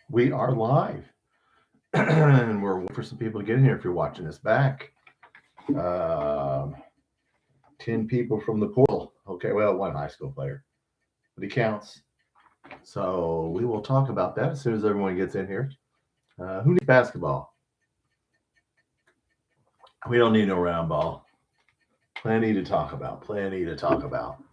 We are live, and we're waiting for some people to get in here. If you're watching this back, um, 10 people from the portal. Okay, well, one high school player, but he counts. So we will talk about that as soon as everyone gets in here. Who needs basketball? We don't need no round ball. Plenty to talk about. Plenty to talk about.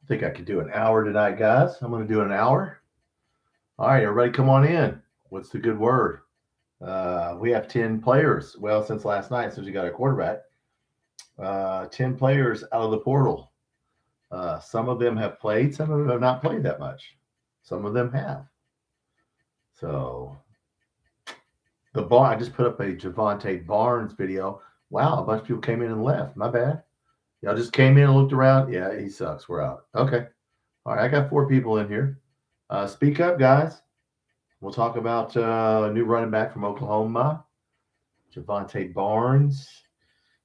I think I could do an hour tonight, guys. I'm going to do an hour. All right, everybody, come on in. What's the good word? We have 10 players. Well, since last night, since we got a quarterback, 10 players out of the portal. Some of them have played, some of them have not played that much. Some of them have. So, I just put up a Javante Barnes video. Wow, a bunch of people came in and left. My bad. Y'all just came in and looked around. Yeah, he sucks. We're out. Okay. All right, I got 4 people in here. Speak up, guys. We'll talk about a new running back from Oklahoma, Javante Barnes.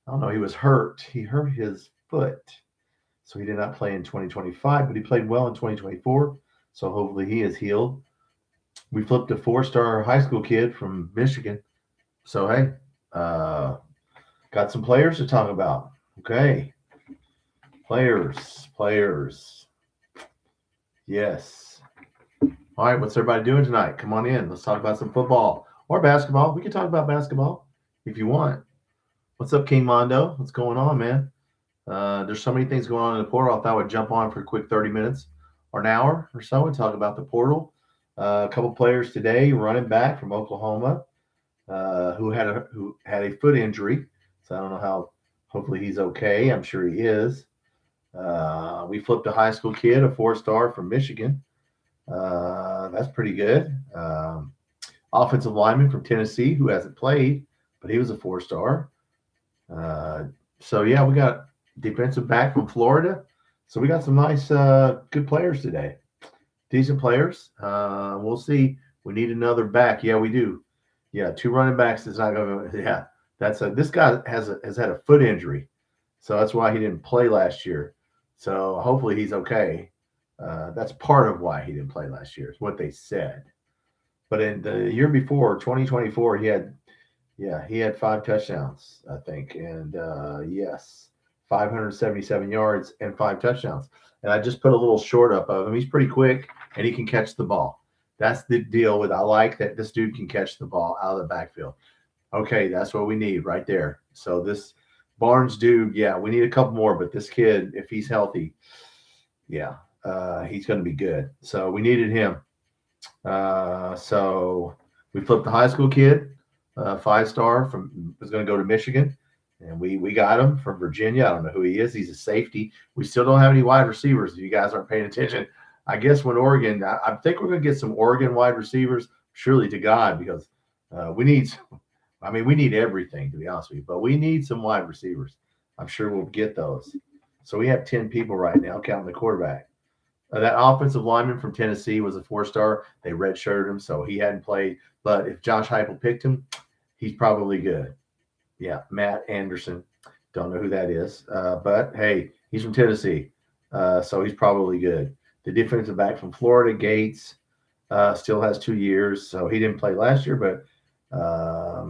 I don't know. He was hurt. He hurt his foot. So he did not play in 2025, but he played well in 2024. So hopefully he is healed. We flipped a 4-star high school kid from Michigan. So, hey, got some players to talk about. Okay. Players. Yes. All right, what's everybody doing tonight? Come on in. Let's talk about some football or basketball. We can talk about basketball if you want. What's up, King Mondo? What's going on, man? There's so many things going on in the portal. I thought I would jump on for a quick 30 minutes or an hour or so and talk about the portal. A couple players today, running back from Oklahoma, who had a foot injury. So I don't know how. Hopefully he's okay. I'm sure he is. We flipped a high school kid, a 4-star from Michigan. That's pretty good. Offensive lineman from Tennessee who hasn't played, but he was a 4-star. So yeah, we got defensive back from Florida. So we got some nice, good players today. Decent players. We'll see. We need another back. Yeah, we do. Yeah, 2 running backs is not going to. Yeah, this guy has had a foot injury, so that's why he didn't play last year. So hopefully he's okay. That's part of why he didn't play last year. Is what they said. But in the year before, 2024, he had 5 touchdowns, I think, and yes, 577 yards and 5 touchdowns. And I just put a little short up of him. He's pretty quick and he can catch the ball. That's the deal with I like that this dude can catch the ball out of the backfield. Okay, that's what we need right there. So this Barnes dude, yeah, we need a couple more, but this kid, if he's healthy, yeah, he's going to be good. So we needed him. So we flipped the high school kid, 5-star from was going to go to Michigan, and we got him from Virginia. I don't know who he is. He's a safety. We still don't have any wide receivers. If you guys aren't paying attention, I guess when Oregon, I think we're going to get some Oregon wide receivers. Surely to God, because we need. I mean, we need everything to be honest with you, but we need some wide receivers. I'm sure we'll get those. So we have 10 people right now, counting the quarterback. That offensive lineman from Tennessee was a 4-star. They redshirted him, so he hadn't played. But if Josh Heupel picked him, he's probably good. Yeah, Matt Anderson. Don't know who that is. But, hey, he's from Tennessee, so he's probably good. The defensive back from Florida, Gates, still has 2 years, so he didn't play last year. But,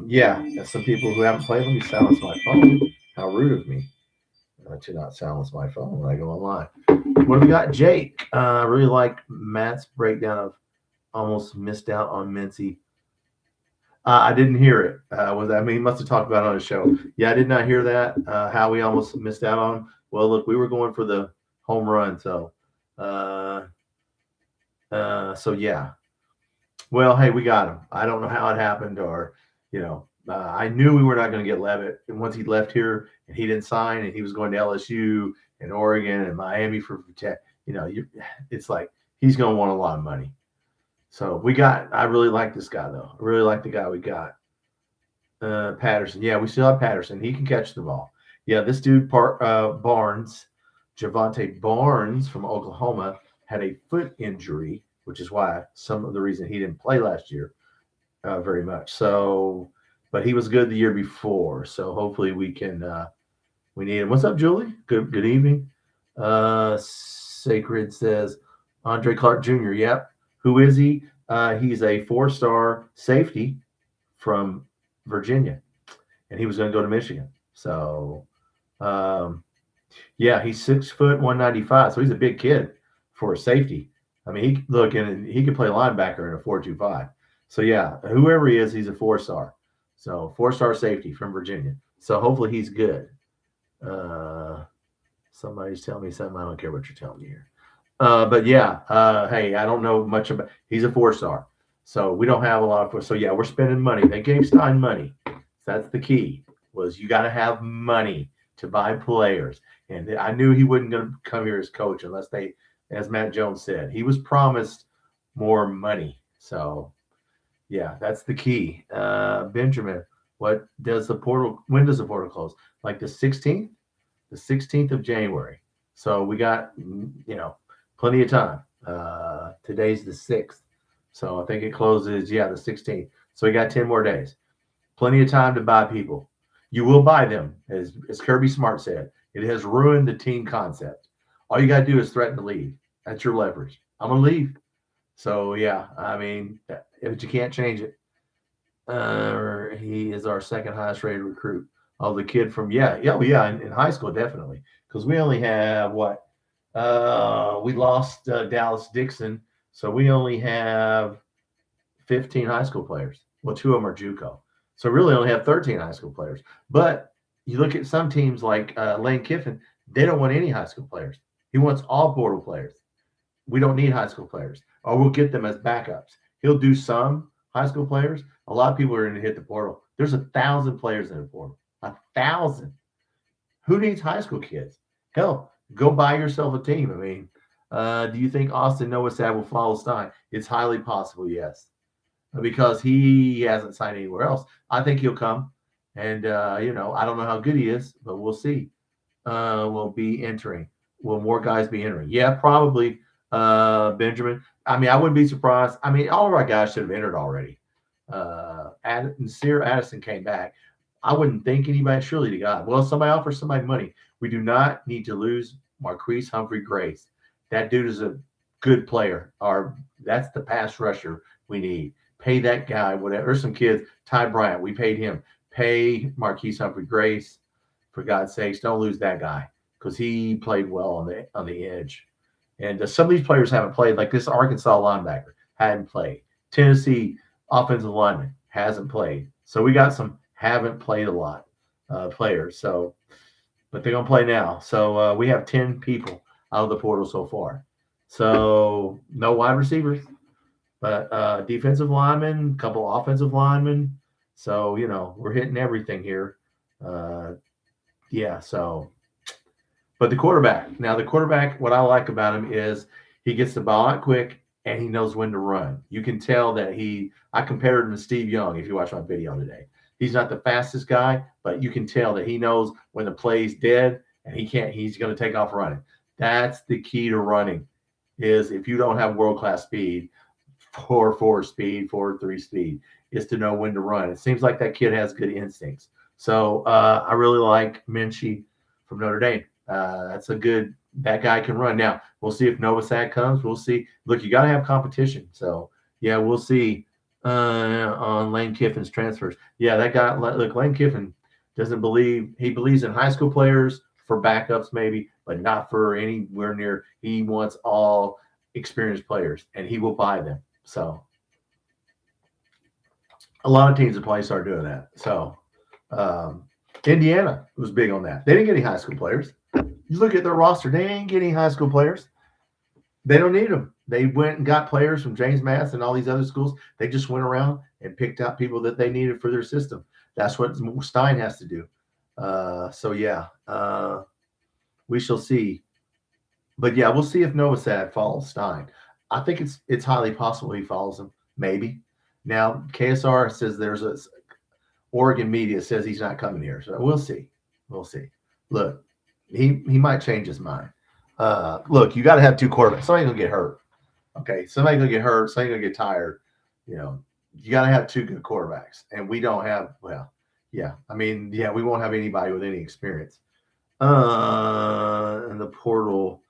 yeah, some people who haven't played, let me silence my phone. How rude of me to not silence my phone when I go online. What do we got? Jake. I really like Matt's breakdown of almost missed out on Mincy. I didn't hear it. He must have talked about it on his show. Yeah, I did not hear that. How we almost missed out on. Well, look, we were going for the home run, so yeah. Well, hey, we got him. I don't know how it happened, or I knew we were not going to get Levitt. And once he left here and he didn't sign, and he was going to LSU and Oregon and Miami for it's like he's going to want a lot of money. So I really like this guy, though. I really like the guy we got. Patterson. Yeah, we still have Patterson. He can catch the ball. Yeah, this dude, Barnes, Javante Barnes from Oklahoma, had a foot injury, which is why some of the reason he didn't play last year very much. So, but he was good the year before. So hopefully we can, we need him. What's up, Julie? Good evening. Sacred says, Andre Clark Jr. Yep. Who is he? He's a 4-star safety from Virginia, and he was going to go to Michigan. So, yeah, he's 6 foot 195, so he's a big kid for a safety. I mean, he look and he can play linebacker in a 4.25. So yeah, whoever he is, he's a 4-star. So 4-star safety from Virginia. So hopefully he's good. Uh, Somebody's telling me something. I don't care what you're telling me here. But yeah, hey, I don't know much about. He's a 4-star, so we don't have a lot of. So yeah, we're spending money. They gave Stein money. That's the key. Was you got to have money to buy players, and I knew he wasn't going to come here as coach unless they, as Matt Jones said, he was promised more money. So yeah, that's the key. Benjamin, what does the portal? When does the portal close? Like the 16th? The 16th of January. So we got, plenty of time. Today's the 6th. So I think it closes, the 16th. So we got 10 more days. Plenty of time to buy people. You will buy them, as Kirby Smart said. It has ruined the team concept. All you got to do is threaten to leave. That's your leverage. I'm going to leave. So, yeah, I mean, but you can't change it. He is our second highest rated recruit. Oh, the kid from in high school, definitely, because we only have what we lost Dallas Dixon, so we only have 15 high school players. Well, 2 of them are JUCO, so really only have 13 high school players. But you look at some teams like Lane Kiffin; they don't want any high school players. He wants all portal players. We don't need high school players, or we'll get them as backups. He'll do some high school players. A lot of people are going to hit the portal. There's 1,000 players in the portal. 1,000. Who needs high school kids? Hell, go buy yourself a team. I mean, do you think Austin Novosad will follow Stein? It's highly possible, yes, because he hasn't signed anywhere else. I think he'll come, and I don't know how good he is, but we'll see. Will be entering. Will more guys be entering? Yeah, probably. Benjamin. I mean, I wouldn't be surprised. I mean, all of our guys should have entered already. Sear Addison came back. I wouldn't think anybody, surely to God. Well, somebody offers somebody money. We do not need to lose Marquise Humphrey Grace. That dude is a good player. That's the pass rusher we need. Pay that guy, whatever. There's some kids, Ty Bryant, we paid him. Pay Marquise Humphrey Grace. For God's sakes, don't lose that guy because he played well on the edge. And some of these players haven't played, like this Arkansas linebacker hadn't played. Tennessee offensive lineman hasn't played. So we got some haven't played a lot players. So, but they're going to play now. So we have 10 people out of the portal so far. So no wide receivers, but defensive linemen, a couple offensive linemen. So, we're hitting everything here. So. But the quarterback, what I like about him is he gets the ball out quick and he knows when to run. You can tell that I compared him to Steve Young if you watch my video today. He's not the fastest guy, but you can tell that he knows when the play's dead and he's going to take off running. That's the key to running is if you don't have world-class speed, 4.4 speed, 4.3 speed, is to know when to run. It seems like that kid has good instincts. So I really like Minchie from Notre Dame. That guy can run. Now, we'll see if Novosad comes. We'll see. Look, you got to have competition. So, yeah, we'll see on Lane Kiffin's transfers. Yeah, that guy, look, Lane Kiffin he believes in high school players for backups maybe, but not for anywhere near. He wants all experienced players, and he will buy them. So, a lot of teams will probably start doing that. So, Indiana was big on that. They didn't get any high school players. You look at their roster, they ain't getting high school players. They don't need them. They went and got players from James Madison and all these other schools. They just went around and picked out people that they needed for their system. That's what Stein has to do. We shall see. But, yeah, we'll see if Novosad follows Stein. I think it's highly possible he follows him, maybe. Now, KSR says Oregon media says he's not coming here. So we'll see. We'll see. Look. He might change his mind. Look, you got to have 2 quarterbacks. Somebody's going to get hurt. Okay, somebody's going to get hurt. Somebody's going to get tired. You got to have 2 good quarterbacks. And we don't have, we won't have anybody with any experience. In the portal.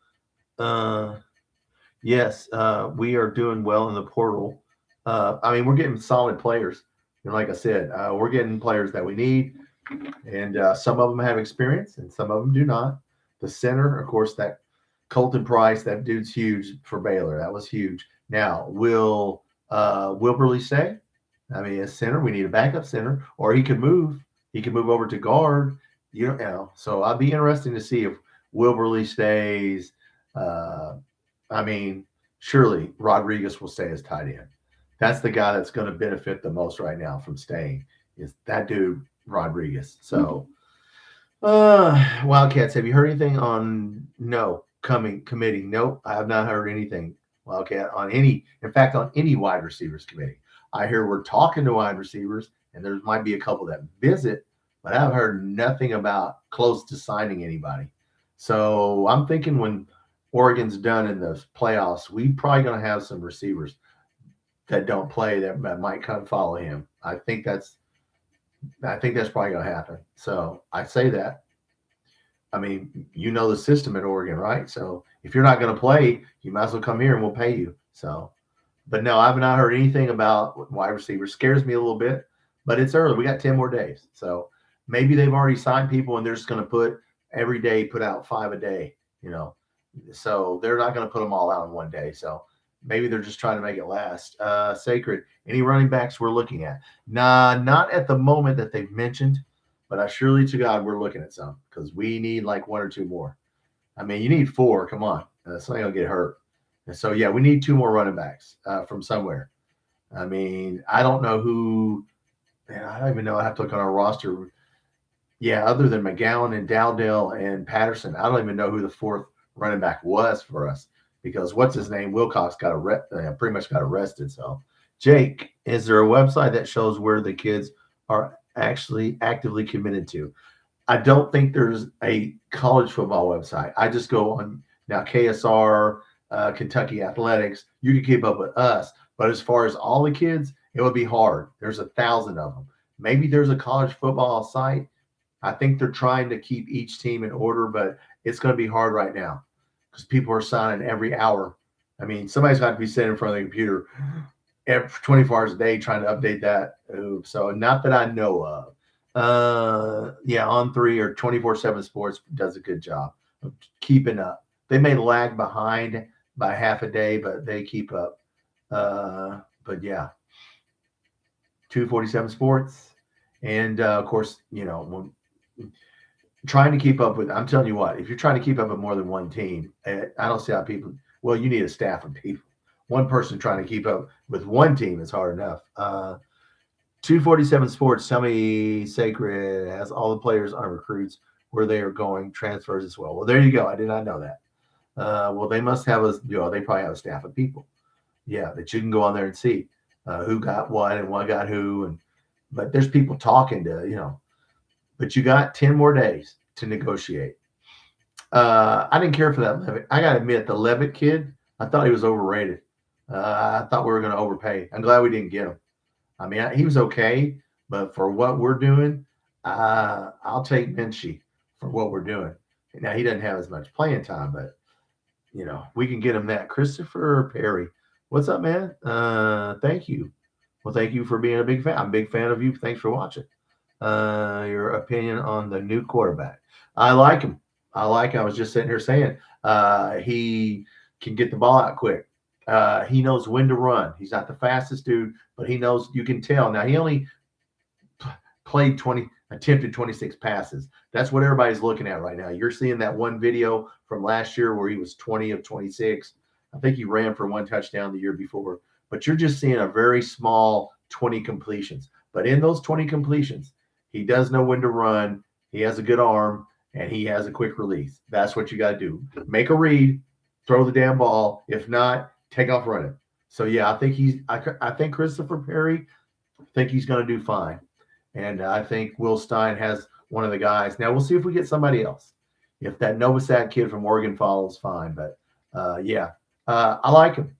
Yes, we are doing well in the portal. I mean, we're getting solid players. And like I said, we're getting players that we need, and some of them have experience, and some of them do not. The center, of course, that Colton Price, that dude's huge for Baylor. That was huge. Now, will Wilberly stay? I mean, as center, we need a backup center, or he could move. He could move over to guard. You know, so I'd be interesting to see if Wilberly stays. Uh, I mean, surely Rodriguez will stay as tight end. That's the guy that's going to benefit the most right now from staying. Is that dude Rodriguez? So, Wildcats. Have you heard anything on no committee? Nope, I have not heard anything. Wildcat on any. In fact, on any wide receivers committee. I hear we're talking to wide receivers, and there might be a couple that visit, but I've heard nothing about close to signing anybody. So I'm thinking when Oregon's done in the playoffs, we probably going to have some receivers that don't play that might come follow him. I think that's probably going to happen. So I say that. I mean, you know the system at Oregon, right? So if you're not going to play, you might as well come here and we'll pay you. So, but no, I've not heard anything about wide receivers. Scares me a little bit, but it's early. We got 10 more days. So maybe they've already signed people and they're just going to put out 5 a day, you know. So they're not going to put them all out in one day. So maybe they're just trying to make it last. Sacred, any running backs we're looking at? Nah, not at the moment that they've mentioned, but I surely to God we're looking at some because we need like 1 or 2 more. I mean, you need 4. Come on, somebody will get hurt. And so yeah, we need 2 more running backs from somewhere. I mean, I don't know who. Man, I don't even know. I have to look on our roster. Yeah, other than McGowan and Dowdell and Patterson, I don't even know who the 4th running back was for us because what's his name? Wilcox pretty much got arrested. So, Jake, is there a website that shows where the kids are actually actively committed to? I don't think there's a college football website. I just go on now KSR, Kentucky Athletics. You can keep up with us, but as far as all the kids, it would be hard. There's 1,000 of them. Maybe there's a college football site. I think they're trying to keep each team in order, but it's going to be hard right now because people are signing every hour. I mean, somebody's got to be sitting in front of the computer every 24 hours a day trying to update that. So not that I know of. Yeah, On3 or 24/7 Sports does a good job of keeping up. They may lag behind by half a day, but they keep up. But yeah, 247 Sports, and of course, you know, when trying to keep up with. I'm telling you what, if you're trying to keep up with more than one team, I don't see how people. Well, you need a staff of people. One person trying to keep up with one team is hard enough. 247 Sports, tell me Sacred has all the players on recruits where they are going, transfers as well. Well, there you go. I did not know that. Well, they must have they probably have a staff of people. Yeah, that you can go on there and see who got what and what got who. But there's people talking to. But you got 10 more days to negotiate. I didn't care for that Levitt. I got to admit, the Levitt kid, I thought he was overrated. I thought we were going to overpay. I'm glad we didn't get him. I mean, he was okay, but for what we're doing, I'll take Minchie for what we're doing. Now, he doesn't have as much playing time, but, we can get him that. Christopher Perry, what's up, man? Thank you. Well, thank you for being a big fan. I'm a big fan of you. Thanks for watching. Your opinion on the new quarterback. I like him. I was just sitting here saying he can get the ball out quick. He knows when to run. He's not the fastest dude, but he knows, you can tell. Now, he only attempted 26 passes. That's what everybody's looking at right now. You're seeing that one video from last year where he was 20 of 26. I think he ran for 1 touchdown the year before. But you're just seeing a very small 20 completions. But in those 20 completions, he does know when to run. He has a good arm, and he has a quick release. That's what you got to do. Make a read, throw the damn ball. If not, take off running. So, yeah, I think Christopher Perry, I think he's going to do fine. And I think Will Stein has one of the guys. Now, we'll see if we get somebody else. If that Novosad kid from Oregon follows, fine. But, I like him.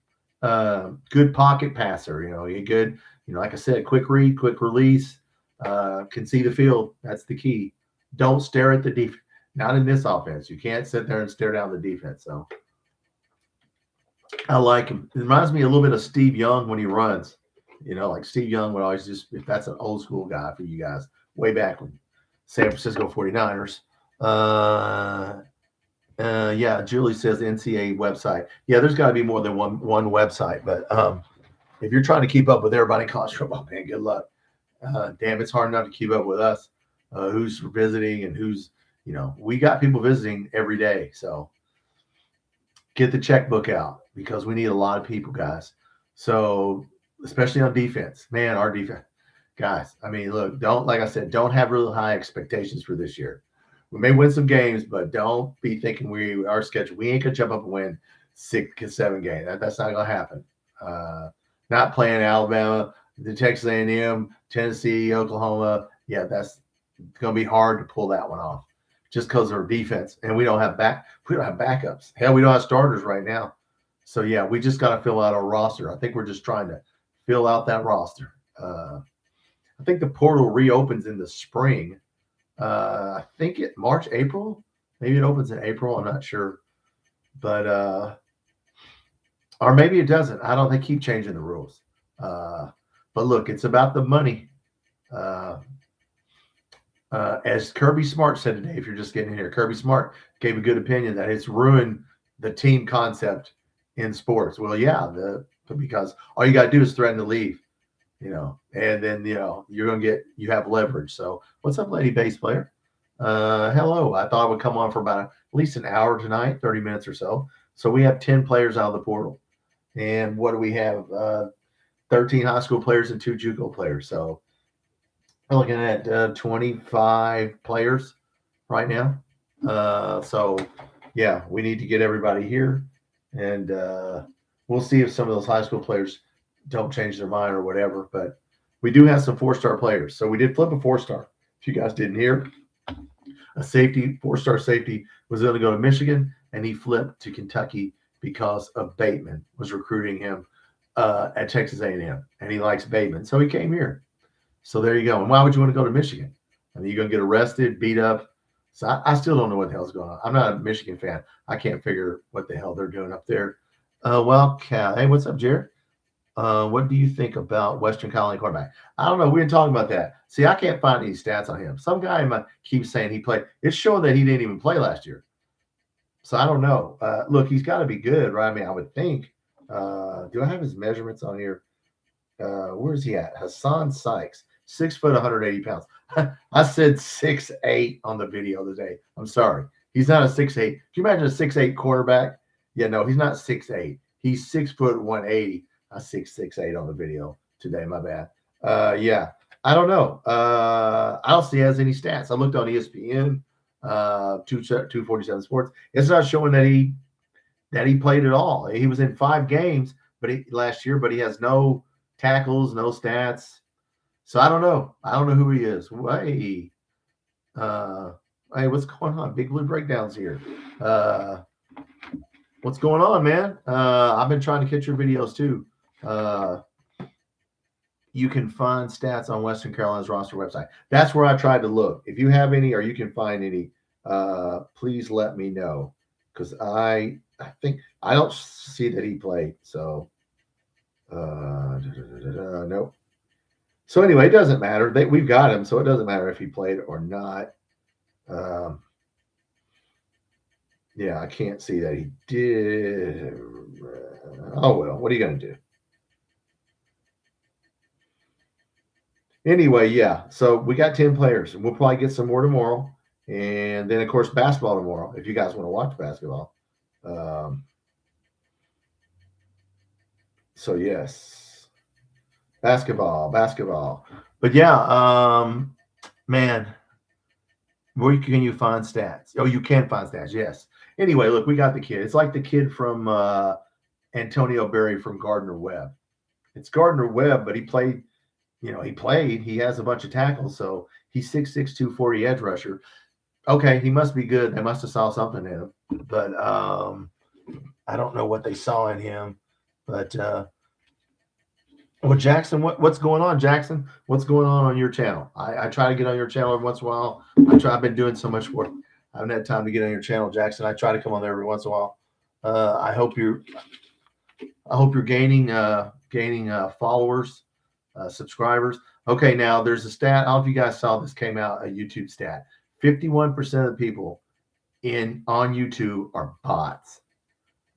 Good pocket passer. He good. Like I said, quick read, quick release. Can see the field. That's the key. Don't stare at the defense. Not in this offense. You can't sit there and stare down the defense. So, I like him. It reminds me a little bit of Steve Young when he runs. Like Steve Young would always if that's an old school guy for you guys, way back when San Francisco 49ers. Uh, yeah, Julie says the NCAA website. Yeah, there's got to be more than one website. But if you're trying to keep up with everybody in college football, man, good luck. Damn, it's hard enough to keep up with us. Who's visiting and who's, we got people visiting every day. So get the checkbook out because we need a lot of people, guys. So especially on defense, man, our defense, guys. I mean, look, like I said, don't have really high expectations for this year. We may win some games, but don't be thinking our schedule. We ain't gonna jump up and win 6 7 games. That's not gonna happen. Not playing Alabama, the Texas A&M, Tennessee, Oklahoma. Yeah, that's gonna be hard to pull that one off, just because of our defense. And we don't have backups. Hell, we don't have starters right now. So yeah, we just got to fill out our roster. I think we're just trying to fill out that roster. I think the portal reopens in the spring. I think March, April. Maybe it opens in April. I'm not sure. But or maybe it doesn't. I don't. They keep changing the rules. But look, it's about the money. As Kirby Smart said today, if you're just getting in here, Kirby Smart gave a good opinion that it's ruined the team concept in sports. Well, yeah, because all you got to do is threaten to leave, and then, you have leverage. So what's up, lady bass player? Hello. I thought I would come on for about at least an hour tonight, 30 minutes or so. So we have 10 players out of the portal. And what do we have? 13 high school players and 2 JUCO players. So we're looking at 25 players right now. So, yeah, we need to get everybody here. And we'll see if some of those high school players don't change their mind or whatever. But we do have some 4-star players. So we did flip a 4-star. If you guys didn't hear, a 4-star safety was going to go to Michigan, and he flipped to Kentucky because of Bateman was recruiting him at Texas A&M, and he likes Bateman. So he came here. So there you go. And why would you want to go to Michigan? I mean, you're going to get arrested, beat up. So I still don't know what the hell's going on. I'm not a Michigan fan. I can't figure what the hell they're doing up there. Hey, what's up, Jared? What do you think about Western Colony quarterback? I don't know. We didn't talk about that. See, I can't find any stats on him. Some guy keeps saying he played. It's showing that he didn't even play last year. So I don't know. Look, he's got to be good, right? I mean, I would think. Do I have his measurements on here? Where's he at? Hassan Sykes, 6 foot, 180 pounds. I said 6'8" on the video today. I'm sorry. He's not a 6'8". Can you imagine a 6'8" quarterback? Yeah, no, he's not 6'8". He's 6 foot, 180. I 6'8" on the video today. My bad. Yeah, I don't know. I don't see he has any stats. I looked on ESPN, 247 Sports. It's not showing that he played at all. He was in 5 games, last year, but he has no tackles, no stats. So I don't know. I don't know who he is. Hey, what's going on? Big Blue Breakdowns here. What's going on, man? I've been trying to catch your videos too. You can find stats on Western Carolina's roster website. That's where I tried to look. If you have any or you can find any, please let me know, because I think I don't see that he played. So nope. So anyway, it doesn't matter. We've got him, so it doesn't matter if he played or not. Yeah, I can't see that he did. Oh, well, what are you going to do? Anyway, yeah, so we got 10 players, and we'll probably get some more tomorrow. And then, of course, basketball tomorrow, if you guys want to watch basketball. So, yes, basketball. But, yeah, man, where can you find stats? Oh, you can find stats, yes. Anyway, look, we got the kid. It's like the kid from Antonio Berry from Gardner-Webb. It's Gardner-Webb, but he played. He has a bunch of tackles, so he's 6'6", 240 edge rusher. Okay, he must be good. They must have saw something in him, but I don't know what they saw in him. But Jackson, what's going on, Jackson? What's going on your channel? I try to get on your channel every once in a while. I've been doing so much work. I haven't had time to get on your channel, Jackson. I try to come on there every once in a while. I hope you're I hope you're gaining followers, subscribers. Okay, now there's a stat. I don't know if you guys saw this, came out, a YouTube stat. 51% of the people on YouTube are bots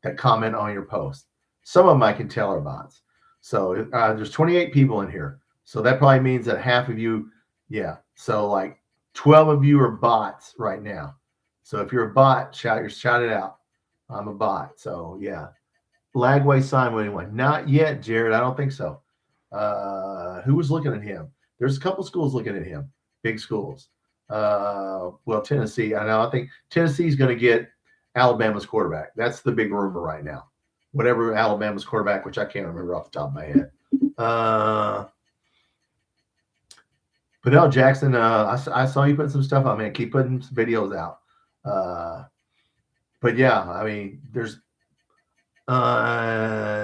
that comment on your post. Some of them I can tell are bots. So there's 28 people in here. So that probably means that half of you, yeah. So like 12 of you are bots right now. So if you're a bot, shout it out. I'm a bot. So yeah. Lagway signed with anyone? Not yet, Jared. I don't think so. Who was looking at him? There's a couple schools looking at him, big schools. Well, Tennessee. I think Tennessee's going to get Alabama's quarterback. That's the big rumor right now. Whatever Alabama's quarterback, which I can't remember off the top of my head. But no, Jackson, I saw you put some stuff out, man. Keep putting some videos out. But yeah, I mean, there's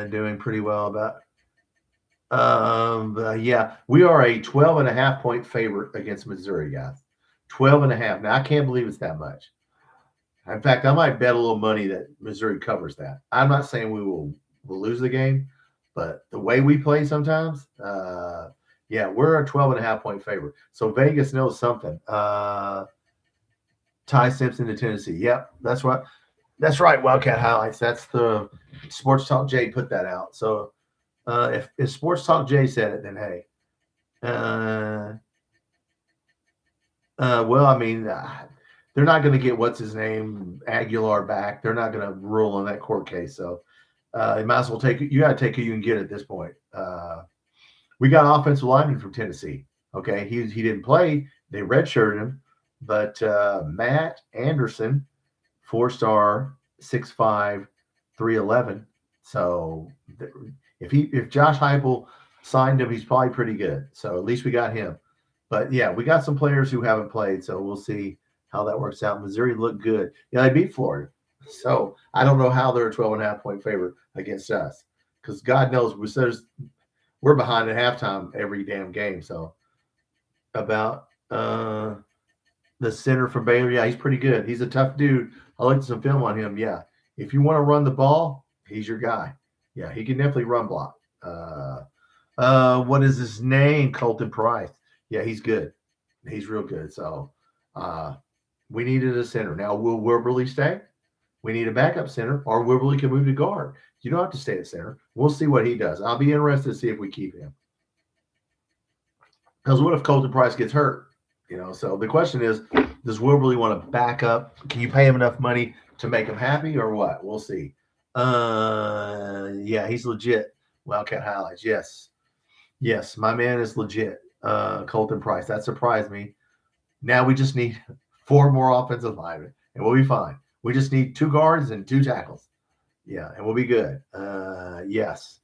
doing pretty well about. Yeah, we are a 12.5 point favorite against Missouri, guys. 12.5. Now I can't believe it's that much. In fact, I might bet a little money that Missouri covers that. I'm not saying we'll lose the game, but the way we play sometimes, yeah, we're a 12.5 point favorite. So Vegas knows something. Ty Simpson to Tennessee. Yep, that's right. That's right. Wildcat highlights. That's the Sports Talk Jay put that out. So if Sports Talk Jay said it, then hey. Well, I mean, they're not going to get what's his name Aguilar back. They're not going to rule on that court case. So you might as well take it. You got to take who you can get at this point. We got offensive lineman from Tennessee. Okay, he didn't play. They redshirted him, but Matt Anderson, 4-star, 6'5", 311. So if Josh Heupel signed him, he's probably pretty good. So at least we got him. But yeah, we got some players who haven't played, so we'll see how that works out. Missouri looked good. Yeah, they beat Florida. So I don't know how they're a 12.5 point favorite against us, because God knows we're behind at halftime every damn game. So about the center from Baylor, yeah, he's pretty good. He's a tough dude. I looked at some film on him. Yeah, if you want to run the ball, he's your guy. Yeah, he can definitely run block. What is his name? Colton Price. Yeah, he's good. He's real good. So we needed a center. Now, will Wilberly stay? We need a backup center, or Wilberly can move to guard. You don't have to stay at center. We'll see what he does. I'll be interested to see if we keep him. Because what if Colton Price gets hurt? So the question is, does Wilberly want to back up? Can you pay him enough money to make him happy, or what? We'll see. Yeah, he's legit. Wildcat highlights. Yes, my man is legit. Colton Price. That surprised me. Now we just need 4 more offensive linemen, and we'll be fine. We just need 2 guards and 2 tackles. Yeah, and we'll be good. Yes.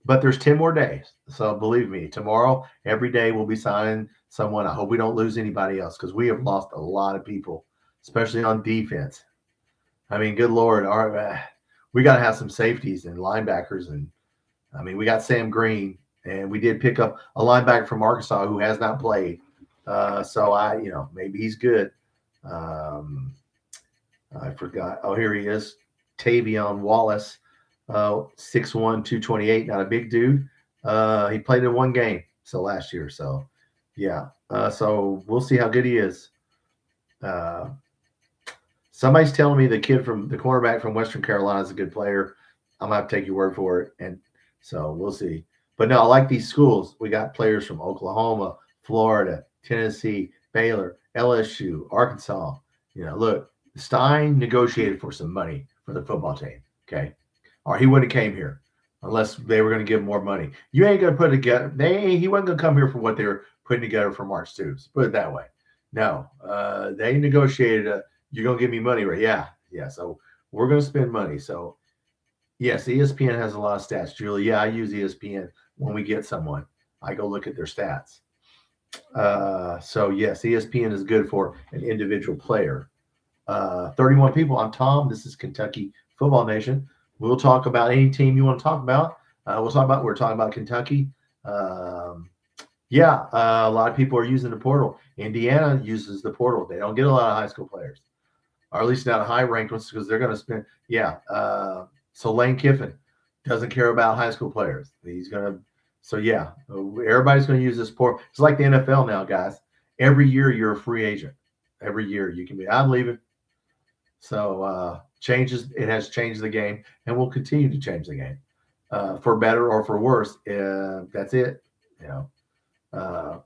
But there's 10 more days. So believe me, tomorrow, every day we'll be signing someone. I hope we don't lose anybody else, because we have lost a lot of people, especially on defense. I mean, good Lord. We got to have some safeties and linebackers. And, I mean, we got Sam Green, and we did pick up a linebacker from Arkansas who has not played. So maybe he's good. I forgot. Oh, here he is. Tavion Wallace, 6'1", 228. Not a big dude. He played in 1 game. So last year. So yeah. So we'll see how good he is. Somebody's telling me the cornerback from Western Carolina is a good player. I'm gonna have to take your word for it. And so we'll see. But no, I like these schools. We got players from Oklahoma, Florida, Tennessee, Baylor, LSU, Arkansas. Look, Stein negotiated for some money for the football team. Okay. Or he wouldn't have came here unless they were going to give him more money. You ain't going to put it together. He wasn't going to come here for what they were putting together for March 2. Put it that way. No, they negotiated. You're going to give me money, right? Yeah. So we're going to spend money. So yes, ESPN has a lot of stats, Julie. Yeah, I use ESPN when we get someone. I go look at their stats. So yes, ESPN is good for an individual player. 31 people. I'm Tom. This is Kentucky Football Nation. We'll talk about any team you want to talk about. We're talking about Kentucky. A lot of people are using the portal. Indiana uses the portal. They don't get a lot of high school players, or at least not high ranked ones, because they're going to spend. Yeah. So Lane Kiffin, Doesn't care about high school players. He's gonna. So yeah, everybody's gonna use this portal. It's like the NFL now, guys. Every year you're a free agent. Every year you can be. I'm leaving. So changes. It has changed the game, and will continue to change the game for better or for worse. That's it. You know.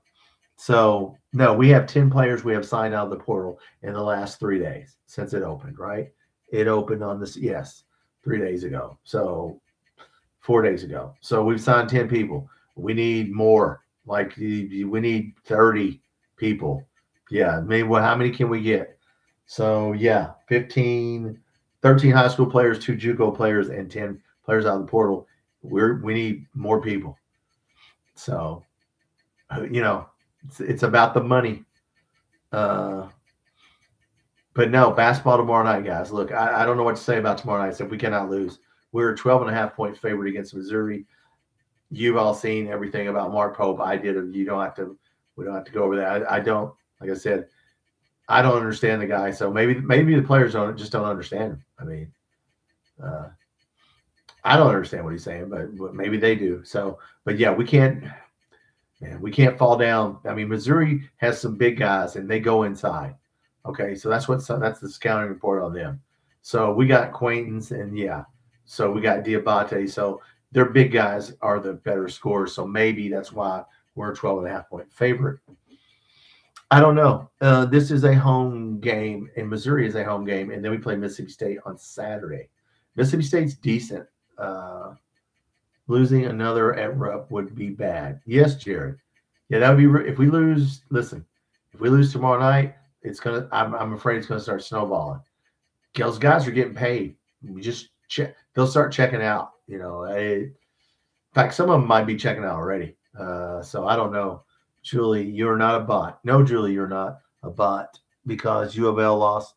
So no, we have 10 players we have signed out of the portal in the last 3 days since it opened. Right? It opened on this. Yes, 3 days ago. So 4 days ago. So we've signed 10 people. We need more. Like we need 30 people. Yeah. I mean, well, how many can we get? So yeah, 15, 13 high school players, 2 JUCO players, and 10 players out of the portal. We need more people. So, it's about the money. But no, basketball tomorrow night, guys. Look, I don't know what to say about tomorrow night. Except we cannot lose. We're a 12.5-point favorite against Missouri. You've all seen everything about Mark Pope. I did. We don't have to go over that. I don't. Like I said, I don't understand the guy. So maybe the players don't understand him. I mean, I don't understand what he's saying, but maybe they do. So, but yeah, we can't fall down. I mean, Missouri has some big guys, and they go inside. Okay, so that's the scouting report on them. So we got Quaintance, and yeah. So we got Diabate. So their big guys are the better scorers. So maybe that's why we're a 12.5-point favorite. I don't know. This is a home game, and Missouri is a home game. And then we play Mississippi State on Saturday. Mississippi State's decent. Losing another at Rupp would be bad. Yes, Jared. Yeah, that would be if we lose. Listen, if we lose tomorrow night, I'm afraid it's gonna start snowballing. Those guys are getting paid. We just check. They'll start checking out. In fact, some of them might be checking out already. So I don't know. Julie, you're not a bot. No, Julie, you're not a bot because U of L lost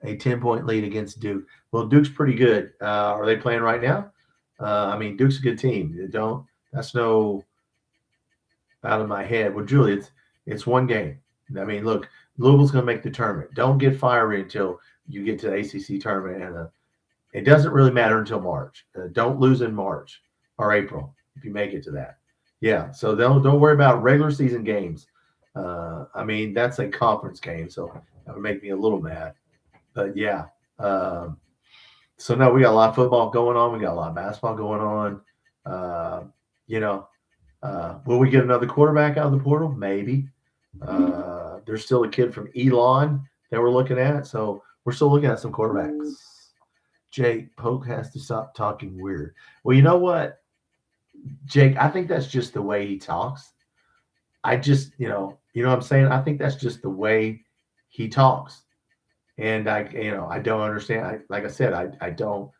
a 10-point lead against Duke. Well, Duke's pretty good. Are they playing right now? I mean, Duke's a good team. That's no out of my head. Well, Julie, it's one game. I mean, look, Louisville's going to make the tournament. Don't get fiery until you get to the ACC tournament, and it doesn't really matter until March. Don't lose in March or April if you make it to that. Yeah, so don't worry about regular season games. I mean, that's a conference game, so that would make me a little mad. But yeah, so no, we got a lot of football going on. We got a lot of basketball going on. Will we get another quarterback out of the portal? Maybe. There's still a kid from Elon that we're looking at, so we're still looking at some quarterbacks. Jake, Polk has to stop talking weird. Well, you know what, Jake? I think that's just the way he talks. I just, you know what I'm saying? I think that's just the way he talks. And I don't understand. Like I said, I don't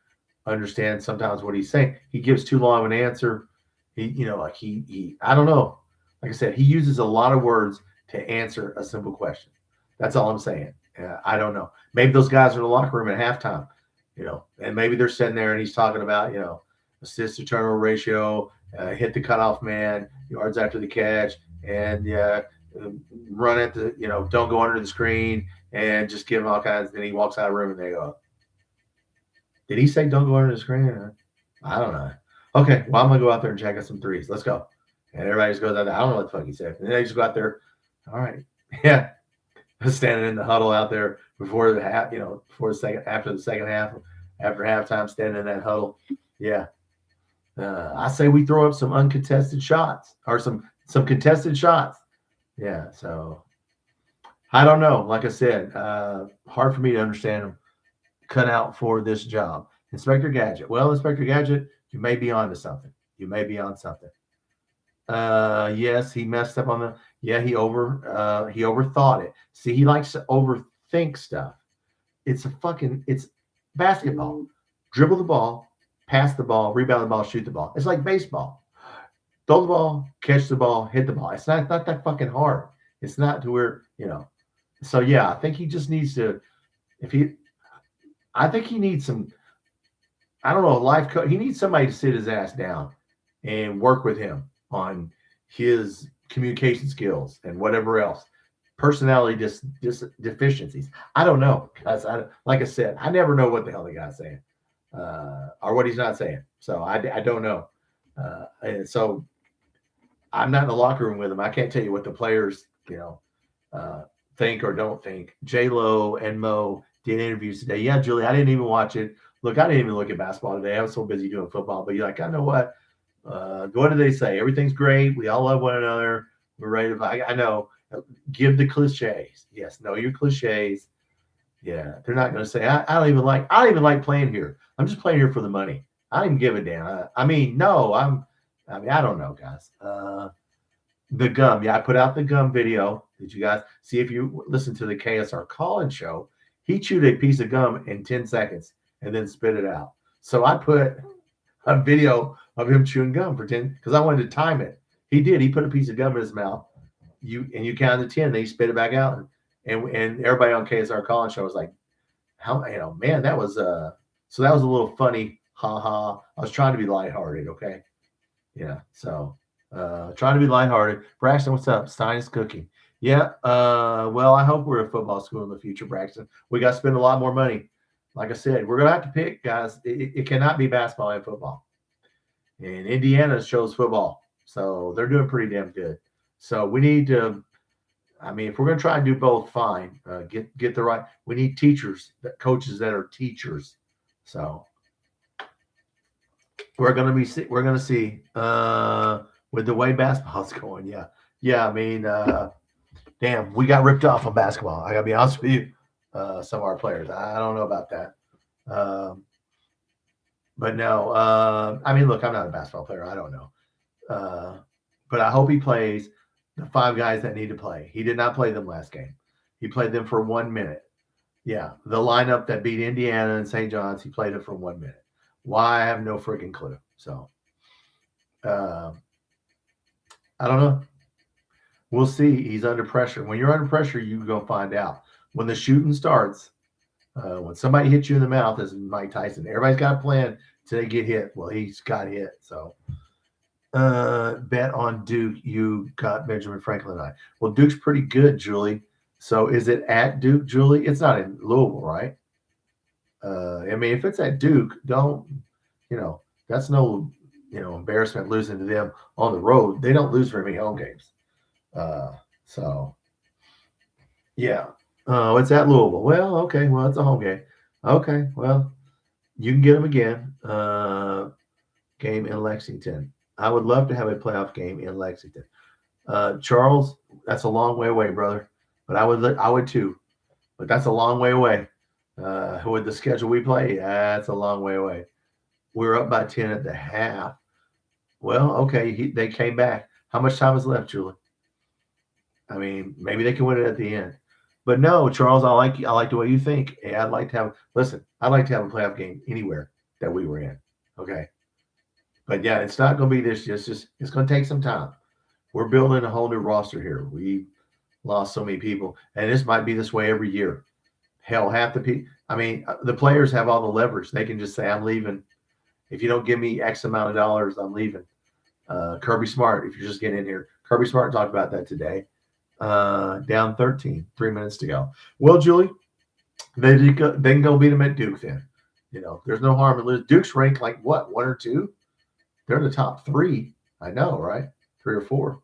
understand sometimes what he's saying. He gives too long an answer. He I don't know. Like I said, he uses a lot of words to answer a simple question. That's all I'm saying. I don't know. Maybe those guys are in the locker room at halftime, and maybe they're sitting there and he's talking about, assist to turnover ratio, hit the cutoff man, yards after the catch, and run at the, don't go under the screen, and just give him all kinds. Then he walks out of the room and they go, did he say don't go under the screen? I don't know. Okay, well, I'm going to go out there and check out some threes. Let's go. And everybody just goes out there. I don't know what the fuck he said. And they just go out there. All right. Yeah. Standing in the huddle out there before the half, after the second half, after halftime, standing in that huddle. Yeah. I say we throw up some uncontested shots or some contested shots. Yeah. So I don't know. Like I said, hard for me to understand him. Cut out for this job. Inspector Gadget. Well, Inspector Gadget, you may be on to something. You may be on something. Yes, he messed up on the. Yeah, he overthought it. See, he likes to overthink stuff. It's basketball. Dribble the ball, pass the ball, rebound the ball, shoot the ball. It's like baseball. Throw the ball, catch the ball, hit the ball. It's not that fucking hard. It's not to where, So yeah, I think he just needs to. I think he needs some. I don't know, life coach. He needs somebody to sit his ass down and work with him on his communication skills and whatever else, personality deficiencies. I don't know, guys. Like I said, I never know what the hell the guy's saying. or what he's not saying. So I don't know. And so I'm not in the locker room with him. I can't tell you what the players, uh, think or don't think. J Lo and Mo did interviews today. Yeah, Julie, I didn't even watch it. Look, I didn't even look at basketball today. I was so busy doing football. But you're like, I know what? What do they say? Everything's great. We all love one another. We're ready to. I know. Give the cliches. Yes, know your cliches. Yeah, they're not going to say I don't even like. I don't even like playing here. I'm just playing here for the money. I don't even give a damn. I mean, no. I mean, I don't know, guys. The gum. Yeah, I put out the gum video. Did you guys see? If you listen to the KSR call-in show, he chewed a piece of gum in 10 seconds and then spit it out. So I put a video of him chewing gum for 10 because I wanted to time it. He did. He put a piece of gum in his mouth. You counted 10, then he spit it back out. And everybody on KSR call-in show was like, how, man, that was so that was a little funny. Ha ha. I was trying to be lighthearted, okay? Yeah. So trying to be lighthearted. Braxton, what's up? Stein is cooking. Yeah. Well, I hope we're a football school in the future, Braxton. We got to spend a lot more money. Like I said, we're going to have to pick, guys. It cannot be basketball and football. And Indiana chose football. So they're doing pretty damn good. So we need to, I mean, if we're going to try and do both, fine. Get the right, we need teachers, coaches that are teachers. So we're going to see with the way basketball's going. Yeah. Yeah. I mean, damn, we got ripped off on basketball. I got to be honest with you. Some of our players, I don't know about that. But no, I mean, look, I'm not a basketball player. I don't know. But I hope he plays the 5 guys that need to play. He did not play them last game. He played them for 1 minute. Yeah, the lineup that beat Indiana and St. John's, he played it for 1 minute. Why? I have no freaking clue. So, I don't know. We'll see. He's under pressure. When you're under pressure, you go find out. When the shooting starts, when somebody hits you in the mouth, as Mike Tyson, everybody's got a plan till they get hit. Well, he's got hit. So, bet on Duke. You got Benjamin Franklin and I. Well, Duke's pretty good, Julie. So is it at Duke, Julie? It's not in Louisville, right? I mean, if it's at Duke, don't, that's no, embarrassment losing to them on the road. They don't lose very many home games. So, yeah. It's at Louisville. Well, okay. Well, it's a home game. Okay. Well, you can get them again. Game in Lexington. I would love to have a playoff game in Lexington. Charles, that's a long way away, brother. But I would too. But that's a long way away. With the schedule we play, that's a long way away. We're up by 10 at the half. Well, okay, they came back. How much time is left, Julie? I mean, maybe they can win it at the end. But no, Charles, I like the way you think. Hey, I'd like to have a playoff game anywhere that we were in. Okay. But yeah, it's not going to be this. It's going to take some time. We're building a whole new roster here. We lost so many people, and this might be this way every year. Hell, half the people. I mean, the players have all the leverage. They can just say, "I'm leaving. If you don't give me X amount of dollars, I'm leaving." Kirby Smart, if you're just getting in here, Kirby Smart talked about that today. Down 13, 3 minutes to go. Well, Julie, they can go beat them at Duke then. There's no harm in losing. Duke's ranked like what, 1 or 2? They're in the top 3. I know, right? 3 or 4.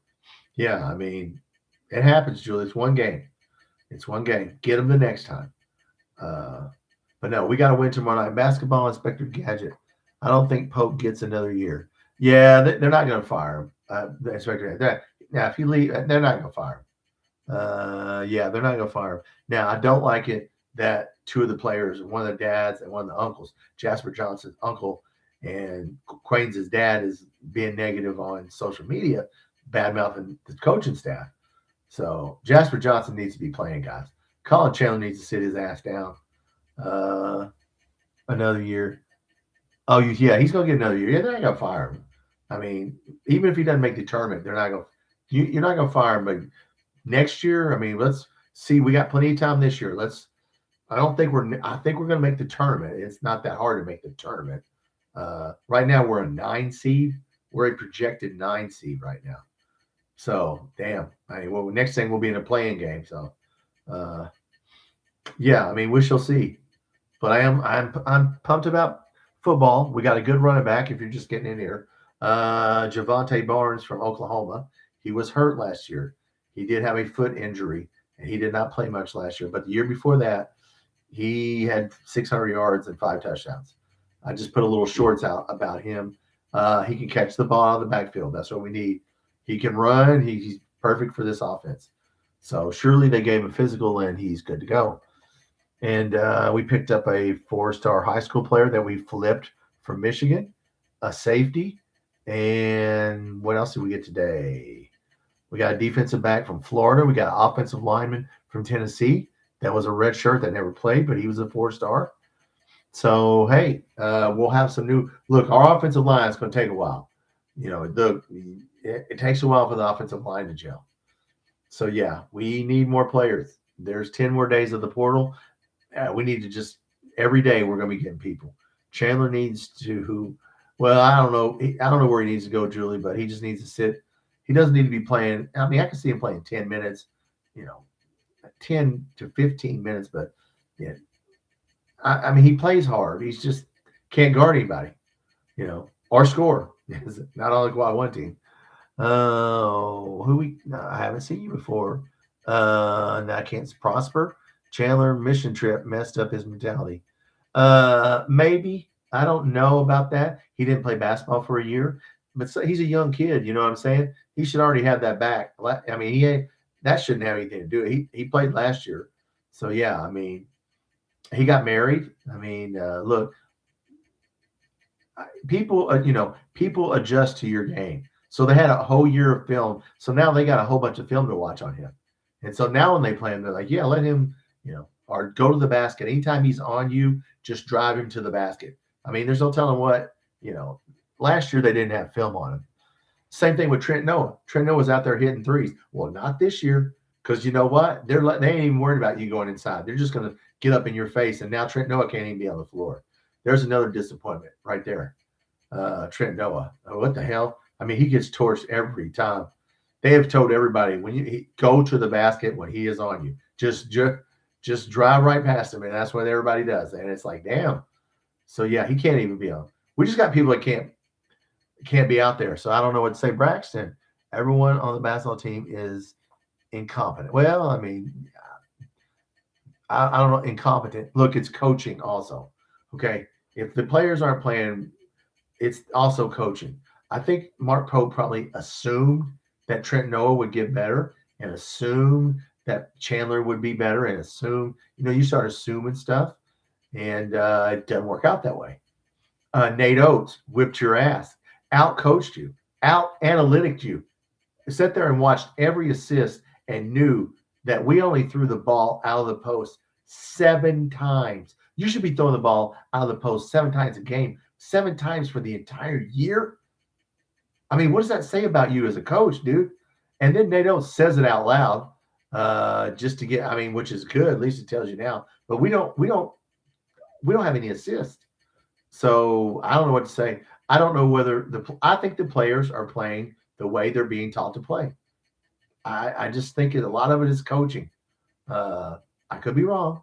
Yeah, I mean, it happens, Julie. It's one game. Get them the next time. But no, we got to win tomorrow night. Basketball, Inspector Gadget. I don't think Pope gets another year. Yeah, they're not going to fire him. The Inspector Gadget. Now, if you leave, they're not going to fire him. Yeah, they're not going to fire him. Now, I don't like it that 2 of the players, one of the dads and one of the uncles, Jasper Johnson's uncle and Quains' dad, is being negative on social media, bad-mouthing the coaching staff. So Jasper Johnson needs to be playing, guys. Colin Chandler needs to sit his ass down. Another year. Oh, yeah, he's going to get another year. Yeah, they're not going to fire him. I mean, even if he doesn't make the tournament, they're not going to. You're not going to fire him. But next year, I mean, let's see. We got plenty of time this year. I think we're going to make the tournament. It's not that hard to make the tournament. Right now, we're a 9 seed. We're a projected 9 seed right now. So, damn. I mean, well, next thing we'll be in a playing game. So, yeah. I mean, we shall see. But I'm pumped about football, we got a good running back if you're just getting in here. Javante Barnes from Oklahoma. He was hurt last year. He did have a foot injury, and he did not play much last year. But the year before that, he had 600 yards and 5 touchdowns. I just put a little shorts out about him. He can catch the ball out of the backfield. That's what we need. He can run. He's perfect for this offense. So surely they gave him a physical, and he's good to go. And we picked up a 4-star high school player that we flipped from Michigan, a safety. And what else did we get today? We got a defensive back from Florida. We got an offensive lineman from Tennessee. That was a red shirt that never played, but he was a 4-star. So, hey, we'll have some new – look, our offensive line is going to take a while. It takes a while for the offensive line to gel. So, yeah, we need more players. There's 10 more days of the portal. We need to just – every day we're going to be getting people. Chandler needs to – well, I don't know. I don't know where he needs to go, Julie, but he just needs to sit. He doesn't need to be playing – I mean, I can see him playing 10 minutes, 10 to 15 minutes, but, yeah. I mean, he plays hard. He's just can't guard anybody, or score. Not on the quad one team. I haven't seen you before. I can't prosper. Chandler mission trip messed up his mentality. Maybe. I don't know about that. He didn't play basketball for a year, but he's a young kid. You know what I'm saying? He should already have that back. I mean, that shouldn't have anything to do with it. He played last year. So, yeah, I mean, he got married. I mean, look, people adjust to your game. So they had a whole year of film. So now they got a whole bunch of film to watch on him. And so now when they play him, they're like, yeah, let him, or go to the basket. Anytime he's on you, just drive him to the basket. I mean, there's no telling what, last year they didn't have film on him. Same thing with Trent Noah. Trent Noah's out there hitting threes. Well, not this year, because you know what? They ain't even worried about you going inside. They're just going to get up in your face, and now Trent Noah can't even be on the floor. There's another disappointment right there. Trent Noah. Oh, what the hell? I mean, he gets torched every time. They have told everybody, when you go to the basket when he is on you. Just drive right past him, and that's what everybody does. And it's like, damn. So, yeah, he can't even be on. We just got people that can't be out there. So I don't know what to say. Braxton, everyone on the basketball team is incompetent. Well, I mean, I don't know, incompetent. Look, it's coaching also. Okay. If the players aren't playing, it's also coaching. I think Mark Pope probably assumed that Trent Noah would get better and assumed that Chandler would be better and assume, you start assuming stuff, and it doesn't work out that way. Nate Oates whipped your ass, out-coached you, out-analyticed you, sat there and watched every assist and knew that we only threw the ball out of the post 7 times. You should be throwing the ball out of the post 7 times a game, 7 times for the entire year. I mean, what does that say about you as a coach, dude? And then Nate Oates says it out loud, just to get. I mean, which is good. At least it tells you now. But we don't have any assists. So I don't know what to say. I don't know whether I think the players are playing the way they're being taught to play. I just think a lot of it is coaching. I could be wrong,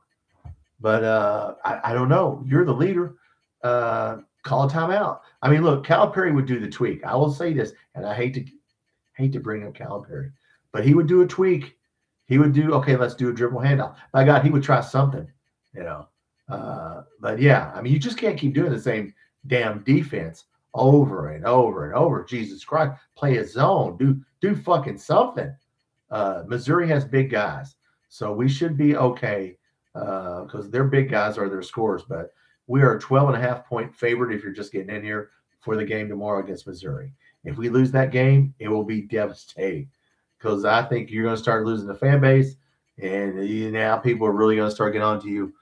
but I don't know. You're the leader. Call a timeout. I mean, look, Calipari would do the tweak. I will say this, and I hate to bring up Calipari, but he would do a tweak. He would do, okay, let's do a dribble handoff. My God, he would try something, But yeah, I mean, you just can't keep doing the same damn defense over and over and over. Jesus Christ, play a zone. Do fucking something. Missouri has big guys, so we should be okay because their big guys are their scorers. But we are a 12.5-point favorite if you're just getting in here for the game tomorrow against Missouri. If we lose that game, it will be devastating because I think you're going to start losing the fan base, and now people are really going to start getting on to you.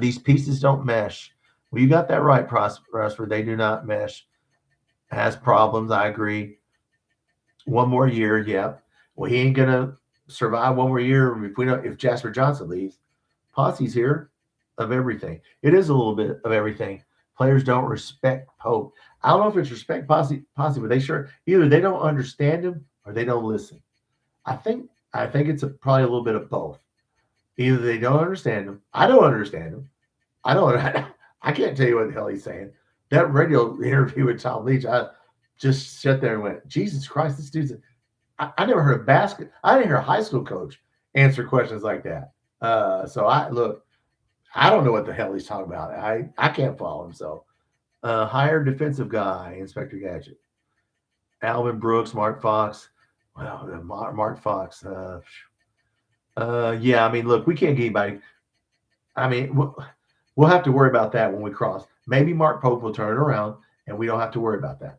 These pieces don't mesh. Well, you got that right, Prosper. They do not mesh. Has problems. I agree. One more year, yep. Well, he ain't gonna survive one more year if Jasper Johnson leaves. Posse's here of everything. It is a little bit of everything. Players don't respect Pope. I don't know if it's respect Posse, but they sure either they don't understand him or they don't listen. I think it's probably a little bit of both. Either they don't understand him. I don't understand him. I I can't tell you what the hell he's saying. That radio interview with Tom Leach, I just sat there and went, Jesus Christ, this dude's. I never heard I didn't hear a high school coach answer questions like that. So I don't know what the hell he's talking about. I can't follow him. So higher defensive guy, Inspector Gadget, Alvin Brooks, Mark Fox. Well, Mark Fox. Yeah, I mean, look, we can't get anybody. I mean, we'll have to worry about that when we cross. Maybe Mark Pope will turn it around, and we don't have to worry about that.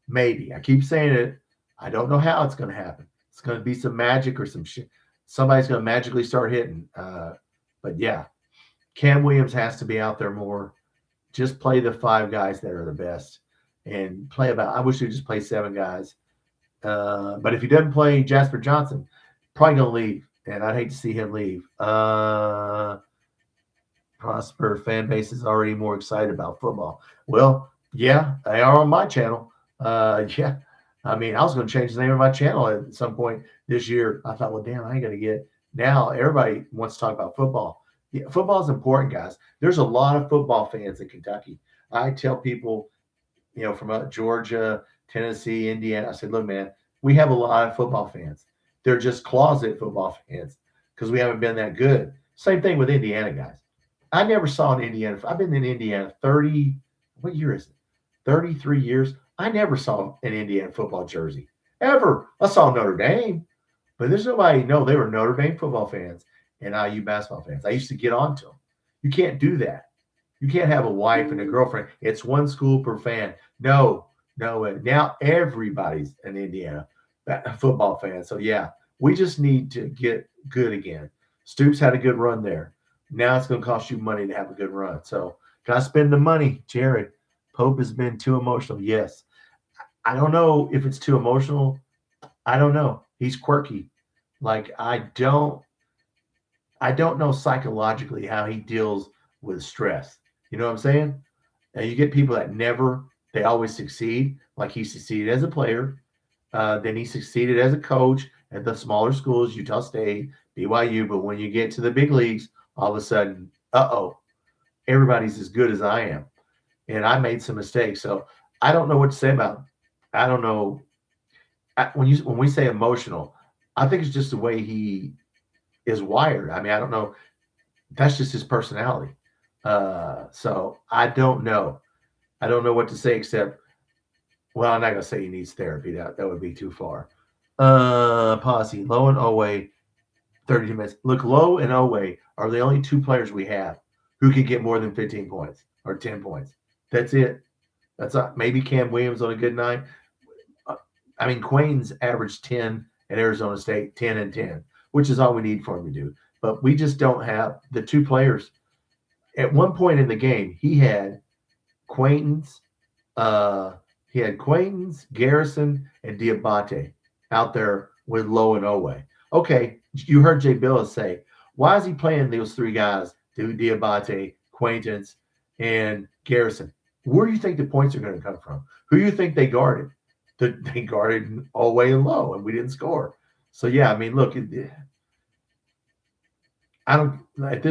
Maybe. I keep saying it. I don't know how it's going to happen. It's going to be some magic or some shit. Somebody's going to magically start hitting. But yeah, Cam Williams has to be out there more. Just play the 5 guys that are the best, and play about. I wish we just play 7 guys. But if he doesn't play Jasper Johnson, probably going to leave, and I'd hate to see him leave. Prosper fan base is already more excited about football. Well, yeah, they are on my channel. Yeah, I mean, I was going to change the name of my channel at some point this year. I thought, well, damn, I ain't going to get. Now everybody wants to talk about football. Yeah, football is important, guys. There's a lot of football fans in Kentucky. I tell people, from Georgia, Tennessee, Indiana, I said, look, man, we have a lot of football fans. They're just closet football fans because we haven't been that good. Same thing with Indiana guys. I never saw an Indiana. I've been in Indiana 30, what year is it? 33 years. I never saw an Indiana football jersey ever. I saw Notre Dame, but there's nobody. No, they were Notre Dame football fans and IU basketball fans. I used to get on to them. You can't do that. You can't have a wife and a girlfriend. It's one school per fan. No. Now everybody's an Indiana football fan. So yeah, we just need to get good again. Stoops had a good run there. Now it's going to cost you money to have a good run. So can I spend the money, Jared? Pope has been too emotional. Yes. I don't know if it's too emotional. I don't know. He's quirky. Like I don't know psychologically how he deals with stress. You know what I'm saying? And you get people that they always succeed. Like he succeeded as a player. Then he succeeded as a coach at the smaller schools, Utah State, BYU. But when you get to the big leagues, all of a sudden, everybody's as good as I am. And I made some mistakes. So I don't know what to say about him. I don't know. When we say emotional, I think it's just the way he is wired. I mean, I don't know. That's just his personality. So I don't know. I don't know what to say except, well, I'm not going to say he needs therapy. That would be too far. Posse, Low and Oway, 32 minutes. Look, Low and Oway are the only 2 players we have who can get more than 15 points or 10 points. That's it. That's maybe Cam Williams on a good night. I mean, Quain's averaged 10 at Arizona State, 10 and 10, which is all we need for him to do. But we just don't have the 2 players. At one point in the game, he had Quaintance, Garrison, and Diabate out there with Low and Oway. Okay, you heard Jay Billis say, why is he playing those 3 guys, Diabate, Quaintance, and Garrison? Where do you think the points are going to come from? Who do you think they guarded? They guarded Oway and Low, and we didn't score. So, yeah, I mean, look, at this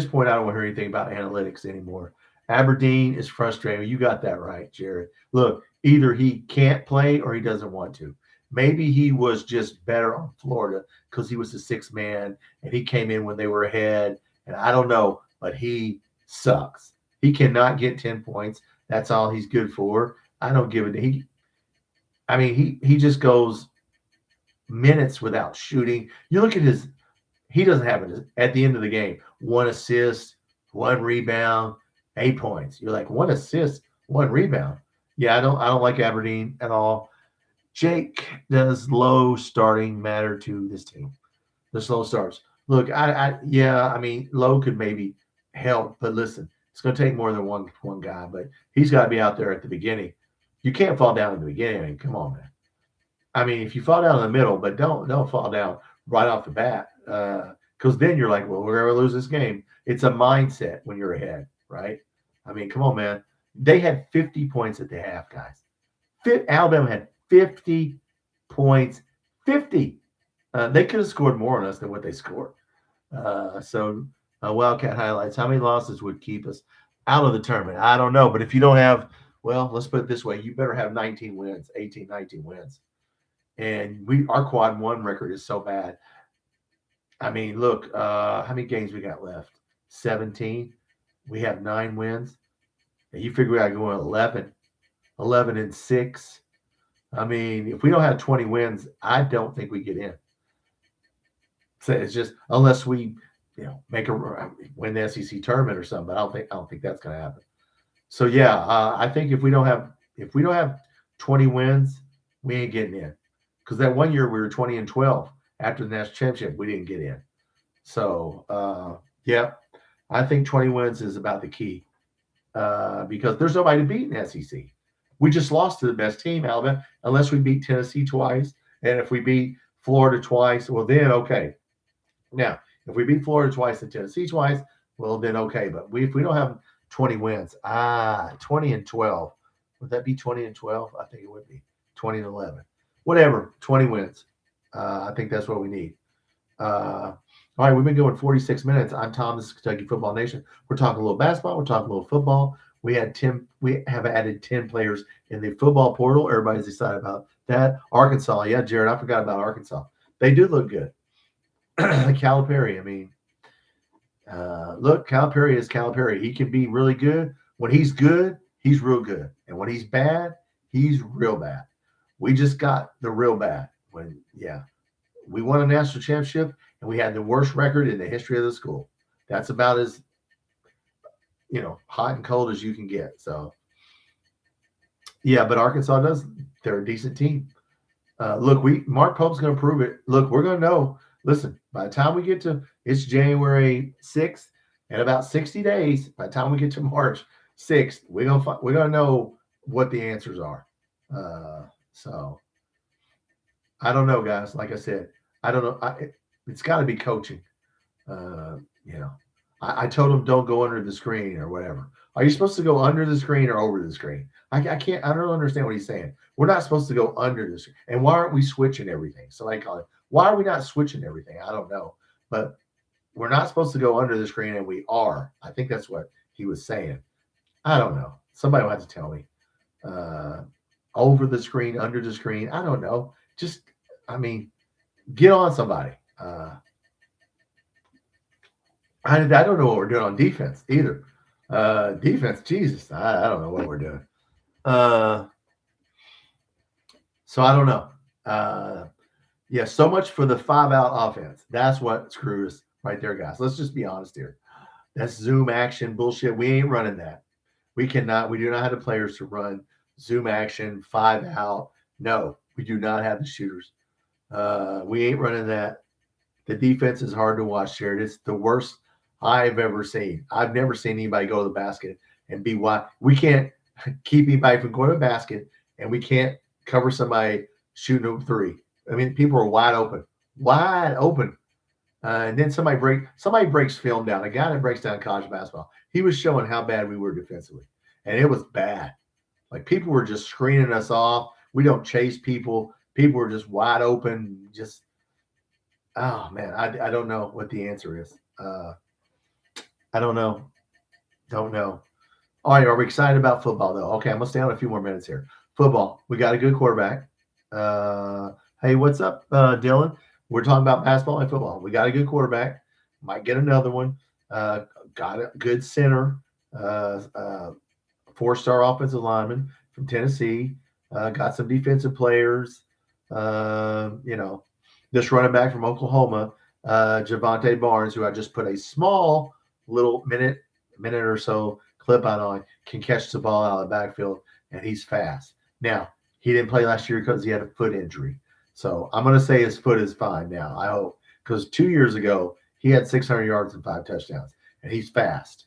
point, I don't want to hear anything about analytics anymore. Aberdeen is frustrating. You got that right, Jared. Look, either he can't play or he doesn't want to. Maybe he was just better on Florida because he was the 6th man and he came in when they were ahead. And I don't know, but he sucks. He cannot get 10 points. That's all he's good for. I don't give it. He just goes minutes without shooting. You look at he doesn't have it at the end of the game. 1 assist, 1 rebound, 8 points. You're like, 1 assist, 1 rebound. Yeah, I don't like Aberdeen at all. Jake, does low starting matter to this team? The slow starts. Look, Low could maybe help, but listen, it's going to take more than one guy, but he's got to be out there at the beginning. You can't fall down at the beginning. I mean, come on, man. I mean, if you fall down in the middle, but don't fall down right off the bat, because then you're like, well, we're going to lose this game. It's a mindset when you're ahead, right? I mean, come on, man. They had 50 points at the half, guys. Alabama had 50 points. 50. They could have scored more on us than what they scored. So Wildcat highlights. How many losses would keep us? out of the tournament. I don't know. But if you don't have, well, let's put it this way. You better have 19 wins, 18, 19 wins. And our quad one record is so bad. I mean, look, how many games we got left? 17. We have 9 wins. And you figure we got to go 11 and 6. I mean, if we don't have 20 wins, I don't think we get in. So it's just unless we, win the SEC tournament or something. But I don't think that's going to happen. So yeah, I think if we don't have 20 wins, we ain't getting in. Because that one year we were 20 and 12 after the national championship, we didn't get in. So yeah, I think 20 wins is about the key because there's nobody to beat in the SEC. We just lost to the best team, Alabama, unless we beat Tennessee twice. And if we beat Florida twice, well, then okay. Now, if we beat Florida twice and Tennessee twice, well, then okay. But if we don't have 20 wins, 20 and 12. Would that be 20 and 12? I think it would be 20 and 11. Whatever, 20 wins. I think that's what we need. All right, we've been going 46 minutes. I'm Tom. This is Kentucky Football Nation. We're talking a little basketball. We're talking a little football. We have added 10 players in the football portal. Everybody's excited about that. Arkansas, yeah, Jared, I forgot about Arkansas. They do look good. Calipari, I mean, look, Calipari is Calipari. He can be really good. When he's good, he's real good. And when he's bad, he's real bad. We just got the real bad. We won a national championship, and we had the worst record in the history of the school. That's about as, hot and cold as you can get. So, yeah, but Arkansas they're a decent team. Look, Mark Pope's going to prove it. Look, we're going to know. Listen, by the time we get to, it's January 6th, in about 60 days, by the time we get to March 6th, we're gonna know what the answers are. So I don't know, guys. Like I said, I don't know. It's got to be coaching. I told him don't go under the screen or whatever. Are you supposed to go under the screen or over the screen? I can't. I don't understand what he's saying. We're not supposed to go under the screen. And why aren't we switching everything? Somebody call it. Why are we not switching everything? I don't know. But we're not supposed to go under the screen, and we are. I think that's what he was saying. I don't know. Somebody will have to tell me. Over the screen, under the screen. I don't know. Just, get on somebody. I don't know what we're doing on defense either. Defense, Jesus, I don't know what we're doing. So I don't know. Yeah, so much for the 5-out offense. That's what screws us right there, guys. Let's just be honest here. That's Zoom action bullshit. We ain't running that. We do not have the players to run Zoom action, 5-out. No, we do not have the shooters. We ain't running that. The defense is hard to watch, Jared. It's the worst I've ever seen. I've never seen anybody go to the basket and be wide. We can't keep anybody from going to the basket, and we can't cover somebody shooting a three. People are wide open. And then somebody breaks film down. A guy that breaks down college basketball. He was showing how bad we were defensively, and it was bad. Like people were just screening us off. We don't chase people. People were just wide open. Just, oh man, I don't know what the answer is. I don't know. Don't know. All right, are we excited about football though? Okay, I'm gonna stay on a few more minutes here. Football. We got a good quarterback. Hey, what's up, Dylan? We're talking about basketball and football. We got a good quarterback. Might get another one. Got a good center. 4-star offensive lineman from Tennessee. Got some defensive players. This running back from Oklahoma, Javonte Barnes, who I just put a small little minute or so clip on, can catch the ball out of the backfield, and he's fast. Now, he didn't play last year because he had a foot injury. So I'm going to say his foot is fine now, I hope, because 2 years ago, he had 600 yards and 5 touchdowns, and he's fast.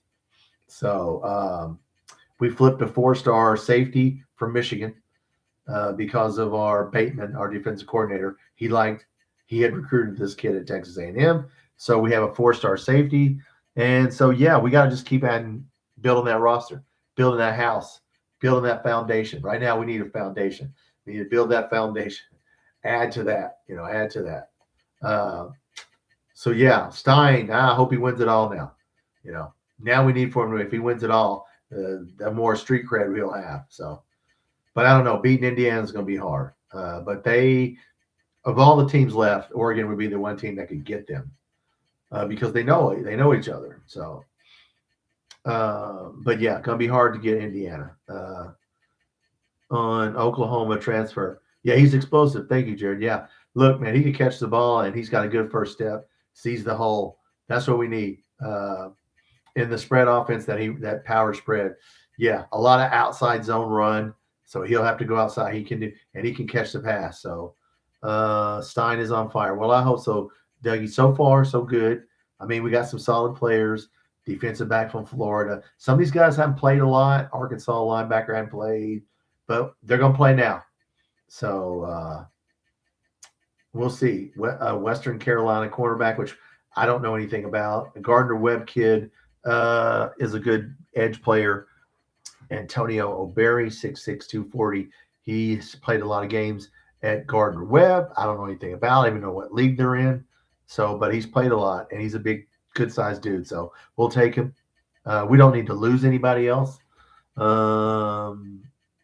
So we flipped a 4-star safety from Michigan because of our Bateman, our defensive coordinator. He had recruited this kid at Texas A&M. So we have a 4-star safety. And so, yeah, we got to just keep building that roster, building that house, building that foundation. Right now we need a foundation. We need to build that foundation. Add to that. So, yeah, Stein, I hope he wins it all now. Now we need for him, if he wins it all, the more street cred we'll have. So, but I don't know. Beating Indiana is going to be hard. But of all the teams left, Oregon would be the one team that could get them because they know each other. So, but yeah, going to be hard to get Indiana. On Oklahoma transfer. Yeah, he's explosive. Thank you, Jared. Yeah, look, man, he can catch the ball and he's got a good first step. Sees the hole. That's what we need in the spread offense. That power spread. Yeah, a lot of outside zone run. So he'll have to go outside. He can catch the pass. So Stein is on fire. Well, I hope so, Dougie. So far, so good. I mean, we got some solid players. Defensive back from Florida. Some of these guys haven't played a lot. Arkansas linebacker hadn't played. But they're going to play now. So we'll see. Western Carolina cornerback, which I don't know anything about. Gardner Webb kid is a good edge player. Antonio O'Berry, 6'6", 240. He's played a lot of games at Gardner Webb. I don't know anything about it. I don't even know what league they're in. So, but he's played a lot, and he's a big, good-sized dude. So we'll take him. We don't need to lose anybody else.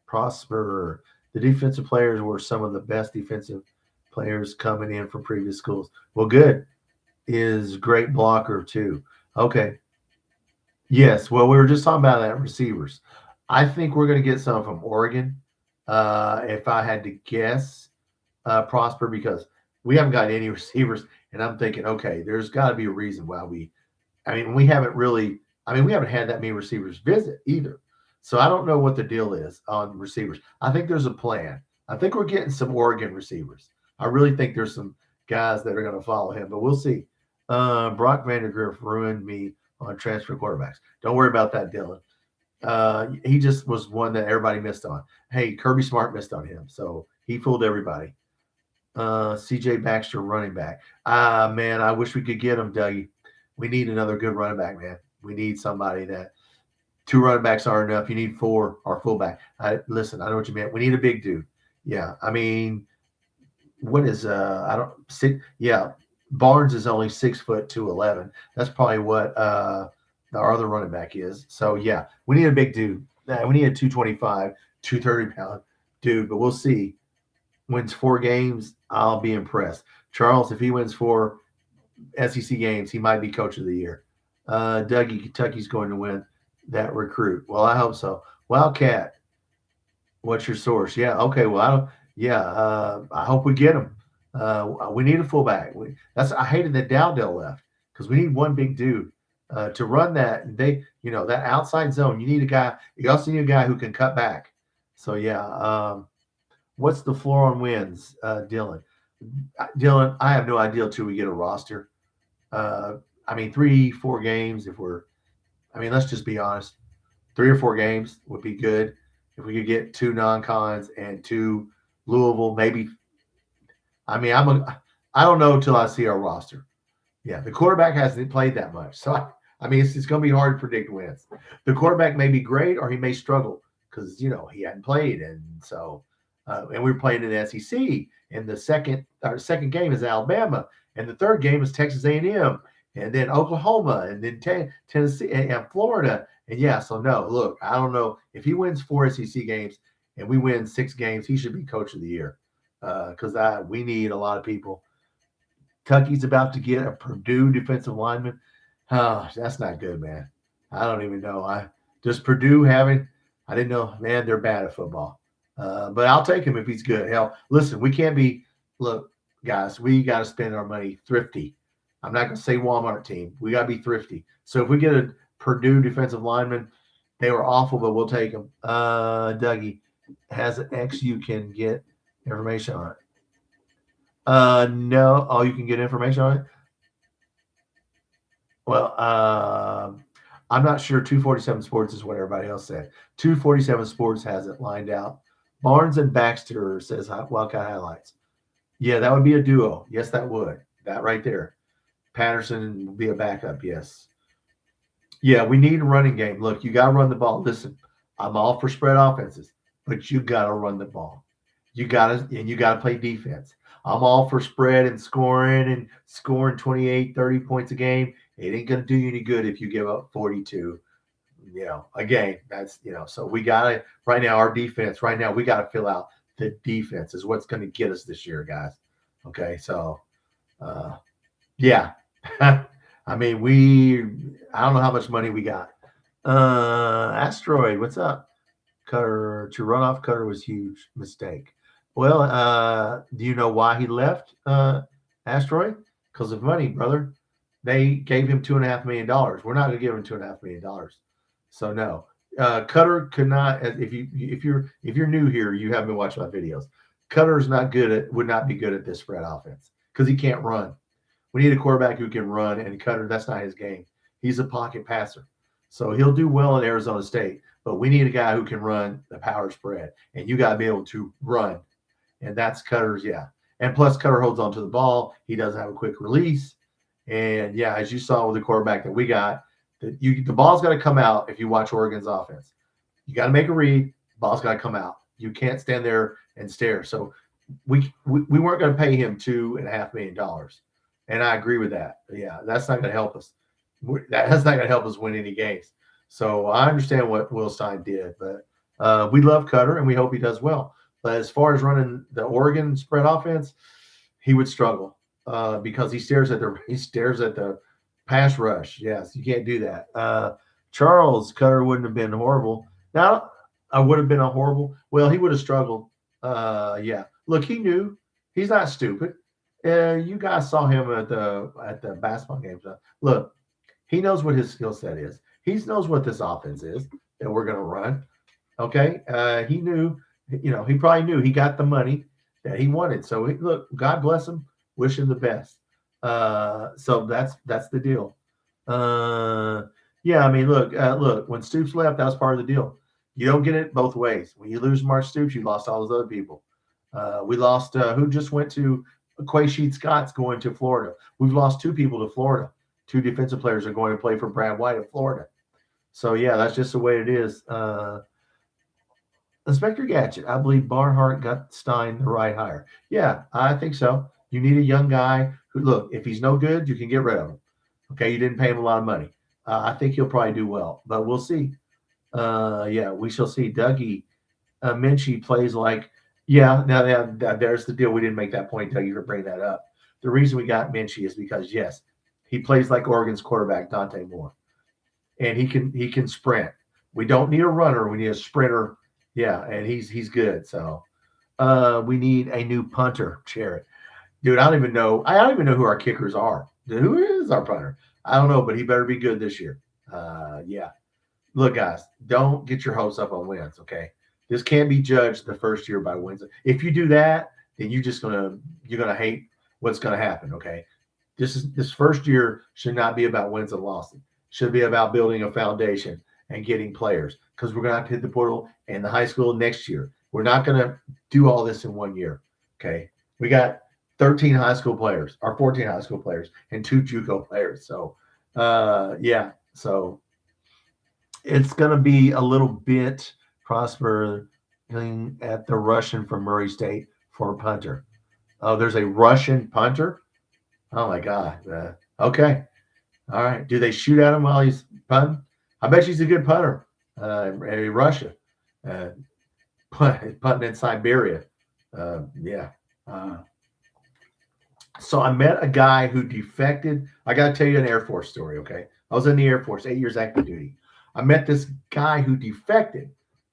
Prosper. The defensive players were some of the best defensive players coming in from previous schools. Well, good. Is great blocker too. Okay. Yes. Well, we were just talking about that receivers. I think we're going to get some from Oregon. If I had to guess, Prosper, because we haven't got any receivers, and I'm thinking, okay, there's got to be a reason why we haven't had that many receivers visit either. So I don't know what the deal is on receivers. I think there's a plan. I think we're getting some Oregon receivers. I really think there's some guys that are going to follow him, but we'll see. Brock Vandegrift ruined me on transfer quarterbacks. Don't worry about that, Dylan. He just was one that everybody missed on. Hey, Kirby Smart missed on him, so he fooled everybody. CJ Baxter, running back. Man, I wish we could get him, Dougie. We need another good running back, man. We need somebody that – 2 running backs aren't enough. You need 4 or fullback. Listen, I know what you meant. We need a big dude. Yeah, I mean, what is Barnes is only 6 foot 211. That's probably what our other running back is. So yeah, we need a big dude. We need a 225, 230 pound dude. But we'll see. Wins 4 games, I'll be impressed. Charles, if he wins 4 SEC games, he might be coach of the year. Dougie, Kentucky's going to win that recruit. Well, I hope so. Wildcat, what's your source? Yeah, okay. Well, I hope we get him. We need a fullback. I hated that Dowdell left because we need one big dude to run that. That outside zone. You need a guy. You also need a guy who can cut back. So yeah. What's the floor on wins, Dylan? Dylan, I have no idea until we get a roster. 3-4 games let's just be honest. 3 or 4 games would be good. If we could get 2 non-cons and 2 Louisville, maybe. I don't know until I see our roster. Yeah, the quarterback hasn't played that much. So, it's going to be hard to predict wins. The quarterback may be great or he may struggle because, he hadn't played. And so, and we're playing in the SEC. And our second game is Alabama. And the third game is Texas A&M. And then Oklahoma, and then Tennessee, and Florida. And yeah, so no, look, I don't know. If he wins 4 SEC games and we win 6 games, he should be coach of the year because we need a lot of people. Kentucky's about to get a Purdue defensive lineman. Oh, that's not good, man. I don't even know. Does Purdue having – I didn't know. Man, they're bad at football. But I'll take him if he's good. Hell, listen, we can't be – look, guys, we got to spend our money thrifty. I'm not going to say Walmart team. We got to be thrifty. So if we get a Purdue defensive lineman, they were awful, but we'll take them. Dougie has an X you can get information on it. No. Oh, you can get information on it? Well, I'm not sure 247 Sports is what everybody else said. 247 Sports has it lined out. Barnes and Baxter says Wildcat highlights. Yeah, that would be a duo. Yes, that would. That right there. Patterson would be a backup, yes. Yeah, we need a running game. Look, you got to run the ball. Listen, I'm all for spread offenses, but you got to run the ball. You got to play defense. I'm all for spread and scoring 28, 30 points a game. It ain't going to do you any good if you give up 42. again, that's, so we got to, right now, our defense, right now, we got to fill out the defense is what's going to get us this year, guys. Okay. So, yeah. I mean, I don't know how much money we got. Asteroid, what's up? Cutter, to run off Cutter was huge mistake. Well, do you know why he left Asteroid? Because of money, brother. They gave him $2.5 million. We're not going to give him $2.5 million. So no, Cutter could not. If you're new here, you haven't been watching my videos. Cutter's not good at, would not be good at this spread offense because he can't run. We need a quarterback who can run, and Cutter, that's not his game. He's a pocket passer. So he'll do well in Arizona State, but we need a guy who can run the power spread, and you got to be able to run. And that's Cutter's, yeah. And plus, Cutter holds on to the ball. He doesn't have a quick release. And, yeah, as you saw with the quarterback that we got, the ball's got to come out if you watch Oregon's offense. You got to make a read. The ball's got to come out. You can't stand there and stare. So we weren't going to pay him $2.5 million. And I agree with that. Yeah, that's not going to help us. That's not going to help us win any games. So I understand what Will Stein did, but we love Cutter and we hope he does well. But as far as running the Oregon spread offense, he would struggle because he stares at the pass rush. Yes, you can't do that. Charles, Cutter wouldn't have been horrible. Now, I would have been a horrible. Well, he would have struggled. Yeah. Look, he knew. He's not stupid. You guys saw him at the basketball games. Look, he knows what his skill set is. He knows what this offense is that we're going to run. Okay, he knew. He probably knew he got the money that he wanted. So look, God bless him. Wish him the best. So that's the deal. Yeah, I mean, look. When Stoops left, that was part of the deal. You don't get it both ways. When you lose Mark Stoops, you lost all those other people. We lost who just went to Quaysheed Scott's going to Florida. We've lost two people to Florida. Two defensive players are going to play for Brad White in Florida. So, yeah, that's just the way it is. Inspector Gadget, I believe Barnhart got Stein the right hire. Yeah, I think so. You need a young guy who, look, if he's no good, you can get rid of him. Okay, you didn't pay him a lot of money. I think he'll probably do well, but we'll see. Yeah, we shall see. Dougie Minchie plays like, yeah, now there's the deal. We didn't make that point, Dougie, for bringing that up. The reason we got Minchie is because, yes, he plays like Oregon's quarterback, Dante Moore, and he can sprint. We don't need a runner. We need a sprinter. Yeah, and he's good. So we need a new punter, Jarrett. Dude, I don't even know who our kickers are. Dude, who is our punter? I don't know, but he better be good this year. Yeah. Look, guys, don't get your hopes up on wins, okay? This can't be judged the first year by wins. If you do that, then you're gonna hate what's gonna happen, okay? This first year should not be about wins and losses. It should be about building a foundation and getting players, because we're going to have to hit the portal and the high school next year. We're not going to do all this in 1 year, okay? We got 13 high school players, or 14 high school players, and 2 JUCO players. So, yeah, so it's going to be a little bit Prosper at the Russian from Murray State for a punter. Oh, there's a Russian punter? Oh, my God. Okay. All right. Do they shoot at him while he's punting? I bet she's a good punter. Russia. Punting in Siberia. Yeah. So I met a guy who defected. I got to tell you an Air Force story, okay? I was in the Air Force, 8 years active duty. I met this guy who defected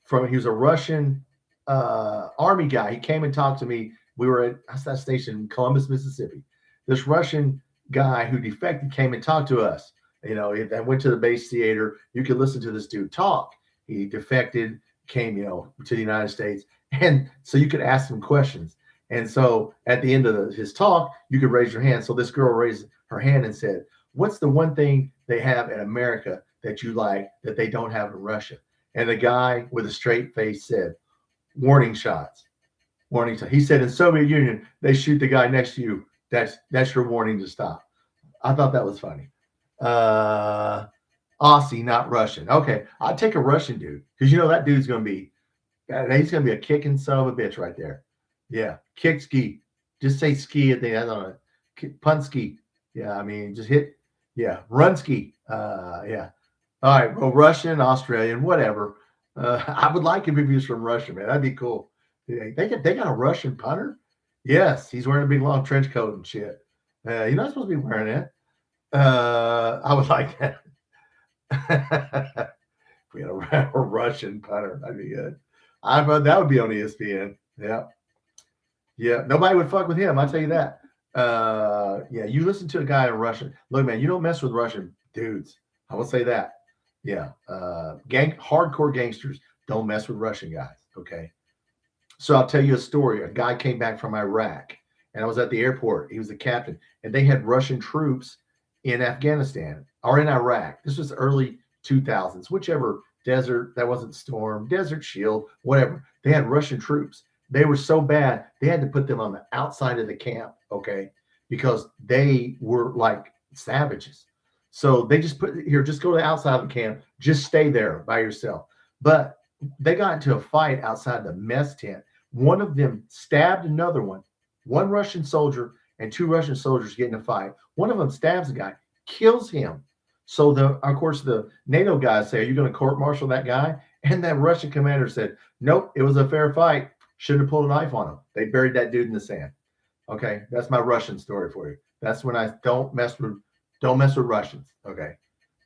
he was a Russian Army guy. He came and talked to me. We were at that station in Columbus, Mississippi. This Russian guy who defected came and talked to us. I went to the base theater. You could listen to this dude talk. He defected, came, to the United States. And so you could ask him questions. And so at the end of his talk, you could raise your hand. So this girl raised her hand and said, what's the one thing they have in America that you like that they don't have in Russia? And the guy with a straight face said, warning shots. Warning shots. He said, in Soviet Union, they shoot the guy next to you. That's your warning to stop. I thought that was funny. Aussie, not Russian. Okay, I'll take a Russian dude because that dude's gonna be a kicking son of a bitch right there. Yeah, kick ski. Just say ski at the end. I don't know. Punt ski. Yeah, I mean just hit. Yeah, run ski. Yeah. All right. Well, Russian, Australian, whatever. I would like him if he was from Russia, man. That'd be cool. Yeah, they got a Russian punter. Yes, he's wearing a big long trench coat and shit. You're not supposed to be wearing that. I would like that. If we had a Russian punter, that'd be good. I thought that would be on ESPN. Yeah. Yeah. Nobody would fuck with him. I'll tell you that. Yeah. You listen to a guy in Russian. Look, man, you don't mess with Russian dudes. I will say that. Yeah. Hardcore gangsters don't mess with Russian guys. Okay. So I'll tell you a story. A guy came back from Iraq and I was at the airport. He was the captain and they had Russian troops in Afghanistan or in Iraq. This was early 2000s, whichever desert that wasn't storm, desert shield, whatever. They had Russian troops. They were so bad, they had to put them on the outside of the camp, okay, because they were like savages. So they just put here, just go to the outside of the camp, just stay there by yourself. But they got into a fight outside the mess tent. One of them stabbed another one Russian soldier and two Russian soldiers get in a fight. One of them stabs the guy, kills him. So of course the NATO guys say, "Are you going to court-martial that guy?" And that Russian commander said, "Nope, it was a fair fight. Shouldn't have pulled a knife on him." They buried that dude in the sand. Okay, that's my Russian story for you. That's when I don't mess with Russians. Okay,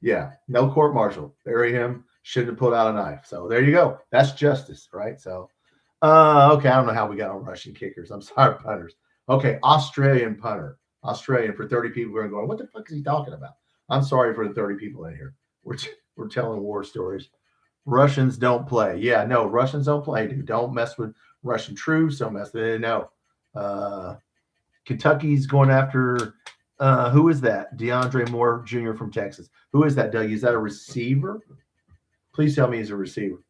yeah, no court-martial. Bury him. Shouldn't have pulled out a knife. So there you go. That's justice, right? So, okay, I don't know how we got on Russian kickers. I'm sorry, punters. Okay, Australian punter. Australian for 30 people who are going, what the fuck is he talking about? I'm sorry for the 30 people in here. We're telling war stories. Russians don't play. Yeah, no, Russians don't play, dude. Don't mess with Russian troops. Don't mess with it. No. Kentucky's going after, who is that? DeAndre Moore Jr. from Texas. Who is that, Doug? Is that a receiver? Please tell me he's a receiver.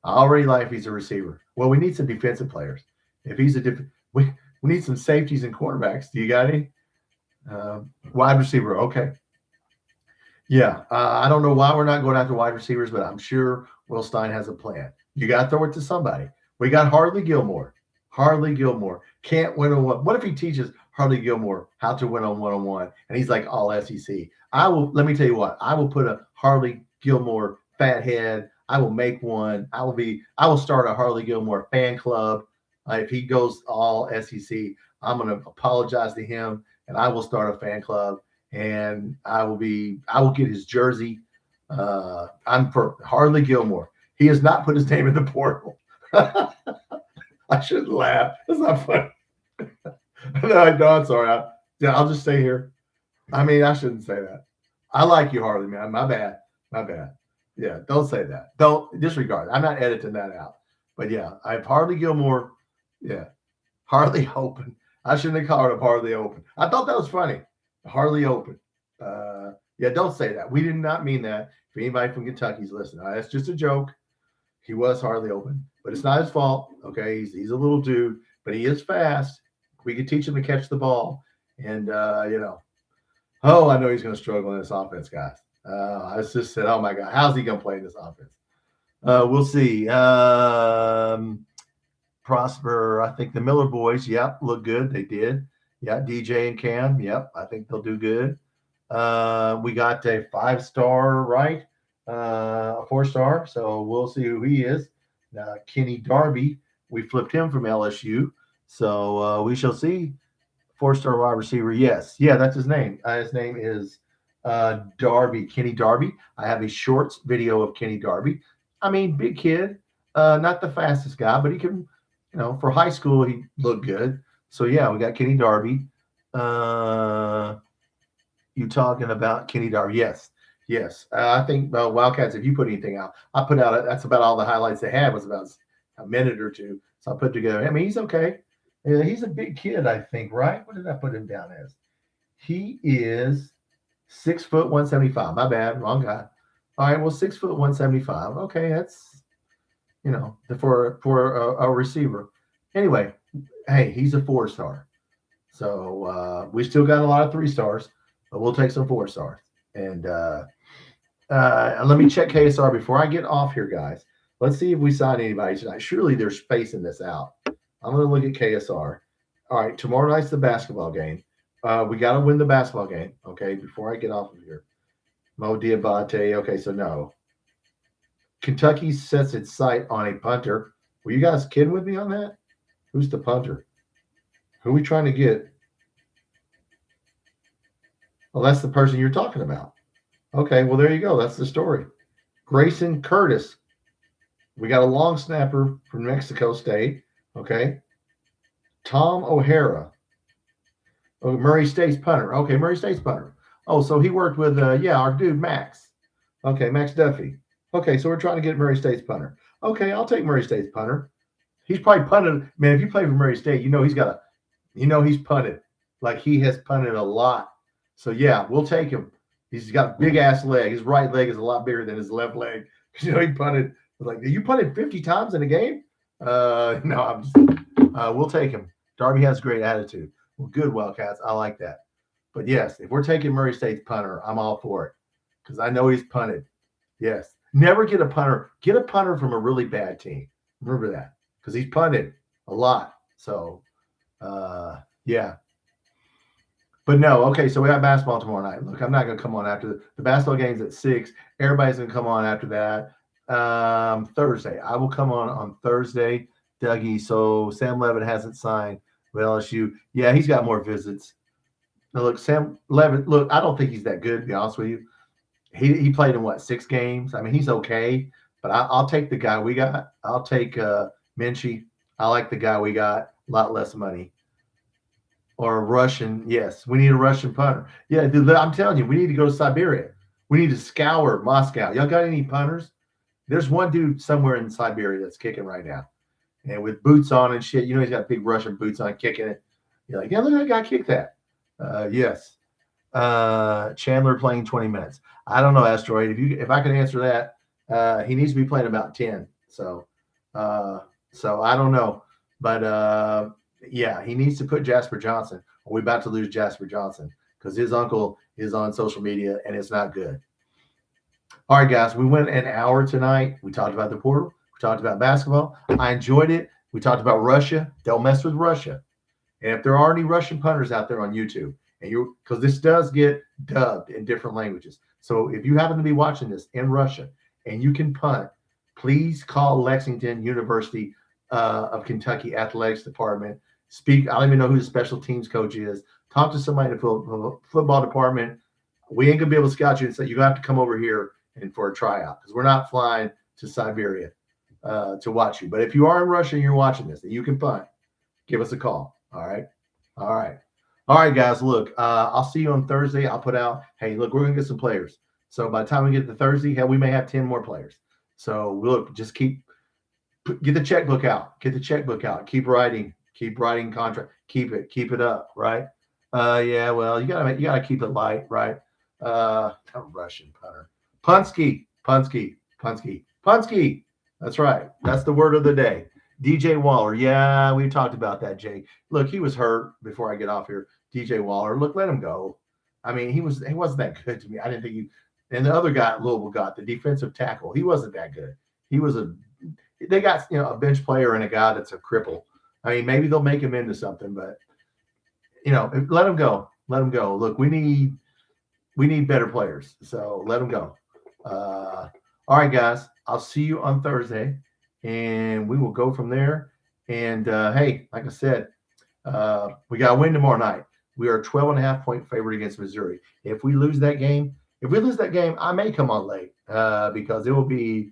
I already like if he's a receiver. Well, we need some defensive players. If he's we need some safeties and quarterbacks. Do you got any? Wide receiver. Okay. Yeah. I don't know why we're not going after wide receivers, but I'm sure Will Stein has a plan. You got to throw it to somebody. We got Harley Gilmore. Harley Gilmore can't win on one. What if he teaches Harley Gilmore how to win on one-on-one and he's like all SEC? Let me tell you what, I will put a Harley Gilmore fat head. I will make one. I will start a Harley Gilmore fan club. If he goes all SEC, I'm going to apologize to him and I will start a fan club and I will get his jersey. I'm for Harley Gilmore. He has not put his name in the portal. I shouldn't laugh. That's not funny. No, I'm sorry. I'll just stay here. I mean, I shouldn't say that. I like you, Harley, man. My bad. Yeah, don't say that. Don't disregard. I'm not editing that out. But yeah, I have Harley Gilmore. Yeah, Harley Open. I shouldn't have called it Harley Open. I thought that was funny. Harley Open. Yeah, don't say that. We did not mean that. If anybody from Kentucky's listening, that's just a joke. He was Harley Open, but it's not his fault. Okay, he's a little dude, but he is fast. We could teach him to catch the ball, and I know he's going to struggle in this offense, guys. I just said, oh my God, how's he going to play in this offense? We'll see. Prosper, I think the Miller boys, yep, look good. They did. Yeah, DJ and Cam, yep, I think they'll do good. We got a 5-star, right? A 4-star, so we'll see who he is. Kenny Darby, we flipped him from LSU, so we shall see. 4-star wide receiver, yes. Yeah, that's his name. His name is Darby, Kenny Darby. I have a shorts video of Kenny Darby. I mean, big kid, not the fastest guy, but he can, for high school, he looked good. So, yeah, we got Kenny Darby. You talking about Kenny Darby? Yes. I think Wildcats, if you put anything out, I put out, that's about all the highlights they had was about a minute or two. So I put together, I mean, he's okay. Yeah, he's a big kid, I think, right? What did I put him down as? He is 6 foot 175. My bad, wrong guy. All right, well, 6 foot 175. Okay, that's for a receiver. Anyway, hey, he's a 4-star. So we still got a lot of 3-stars, but we'll take some 4-stars. And let me check KSR before I get off here, guys. Let's see if we signed anybody tonight. Surely they're spacing this out. I'm going to look at KSR. All right, tomorrow night's the basketball game. We got to win the basketball game, okay, before I get off of here. Mo Diabate. Okay, so no. Kentucky sets its sight on a punter. Were you guys kidding with me on that? Who's the punter? Who are we trying to get? Well, that's the person you're talking about. Okay, well, there you go. That's the story. Grayson Curtis. We got a long snapper from Mexico State. Okay. Tom O'Hara. Oh, Murray State's punter. Okay, Murray State's punter. Oh, so he worked with, our dude, Max. Okay, Max Duffy. Okay, so we're trying to get Murray State's punter. Okay, I'll take Murray State's punter. He's probably punted. Man, if you play for Murray State, he's punted. Like he has punted a lot. So yeah, we'll take him. He's got a big ass leg. His right leg is a lot bigger than his left leg. He punted like you punted 50 times in a game. No, I'm just. We'll take him. Darby has great attitude. Well, good Wildcats. I like that. But yes, if we're taking Murray State's punter, I'm all for it because I know he's punted. Yes, never get a punter. Get a punter from a really bad team. Remember that because he's punted a lot. So, yeah. But no, okay, so we got basketball tomorrow night. Look, I'm not going to come on after the basketball game's at 6. Everybody's going to come on after that. Thursday. I will come on Thursday, Dougie. So Sam Levitt hasn't signed with LSU. Yeah, he's got more visits. Now, look, Sam Levitt, I don't think he's that good, to be honest with you. He played in, 6 games? I mean, he's okay, but I'll take the guy we got. I'll take Minchie. I like the guy we got. A lot less money. Or a Russian. Yes, we need a Russian punter. Yeah, dude, I'm telling you, we need to go to Siberia. We need to scour Moscow. Y'all got any punters? There's one dude somewhere in Siberia that's kicking right now. And with boots on and shit, he's got big Russian boots on kicking it. You're like, yeah, look at that guy kick that. Yes. Chandler playing 20 minutes. I don't know, Asteroid. If I can answer that, he needs to be playing about 10. So I don't know. But yeah, he needs to put Jasper Johnson. We're about to lose Jasper Johnson because his uncle is on social media and it's not good. All right, guys, we went an hour tonight. We talked about the portal. We talked about basketball. I enjoyed it. We talked about Russia. Don't mess with Russia. And if there are any Russian punters out there on YouTube, because this does get dubbed in different languages. So if you happen to be watching this in Russia and you can punt, please call Lexington University of Kentucky Athletics Department. Speak. I don't even know who the special teams coach is. Talk to somebody in the football department. We ain't gonna be able to scout you and say you have to come over here and for a tryout because we're not flying to Siberia to watch you. But if you are in Russia and you're watching this and you can punt, give us a call. All right, guys. Look, I'll see you on Thursday. I'll put out. Hey, look, we're gonna get some players. So by the time we get to Thursday, we may have 10 more players. So look, just get the checkbook out. Get the checkbook out. Keep writing contract. Keep it up, right? Yeah, well, you gotta keep it light, right? A Russian punter. Punsky. That's right. That's the word of the day. DJ Waller. Yeah, we talked about that, Jay. Look, he was hurt before I get off here. DJ Waller. Look, let him go. I mean, he wasn't that good to me. I didn't think he. And the other guy at Louisville got the defensive tackle. He wasn't that good. They got a bench player and a guy that's a cripple. I mean, maybe they'll make him into something, but let him go. Let him go. Look, we need better players. So let him go. All right, guys. I'll see you on Thursday, and we will go from there. And hey, like I said, we got to win tomorrow night. We are 12.5-point favorite against Missouri. If we lose that game, I may come on late because it will be.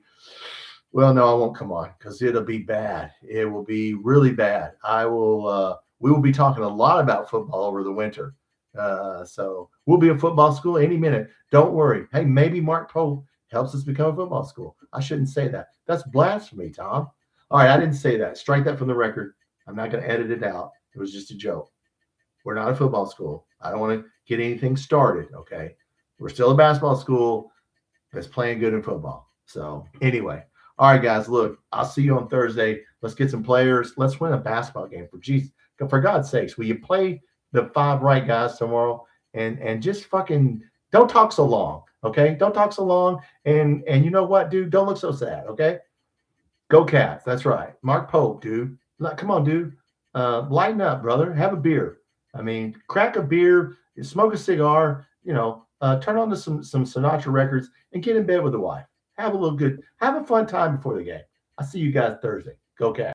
Well, no, I won't come on because it'll be bad. It will be really bad. We will be talking a lot about football over the winter. So we'll be a football school any minute. Don't worry. Hey, maybe Mark Pope helps us become a football school. I shouldn't say that. That's blasphemy, Tom. All right, I didn't say that. Strike that from the record. I'm not going to edit it out. It was just a joke. We're not a football school. I don't want to get anything started, okay? We're still a basketball school that's playing good in football. So anyway. All right, guys, look, I'll see you on Thursday. Let's get some players. Let's win a basketball game. For God's sakes, will you play the 5 right guys tomorrow and just fucking don't talk so long, okay? Don't talk so long. And you know what, dude? Don't look so sad, okay? Go Cats. That's right. Mark Pope, dude. Come on, dude. Lighten up, brother. Have a beer. I mean, crack a beer, smoke a cigar, turn on to some Sinatra records, and get in bed with the wife. Have a fun time before the game. I'll see you guys Thursday. Go Cats.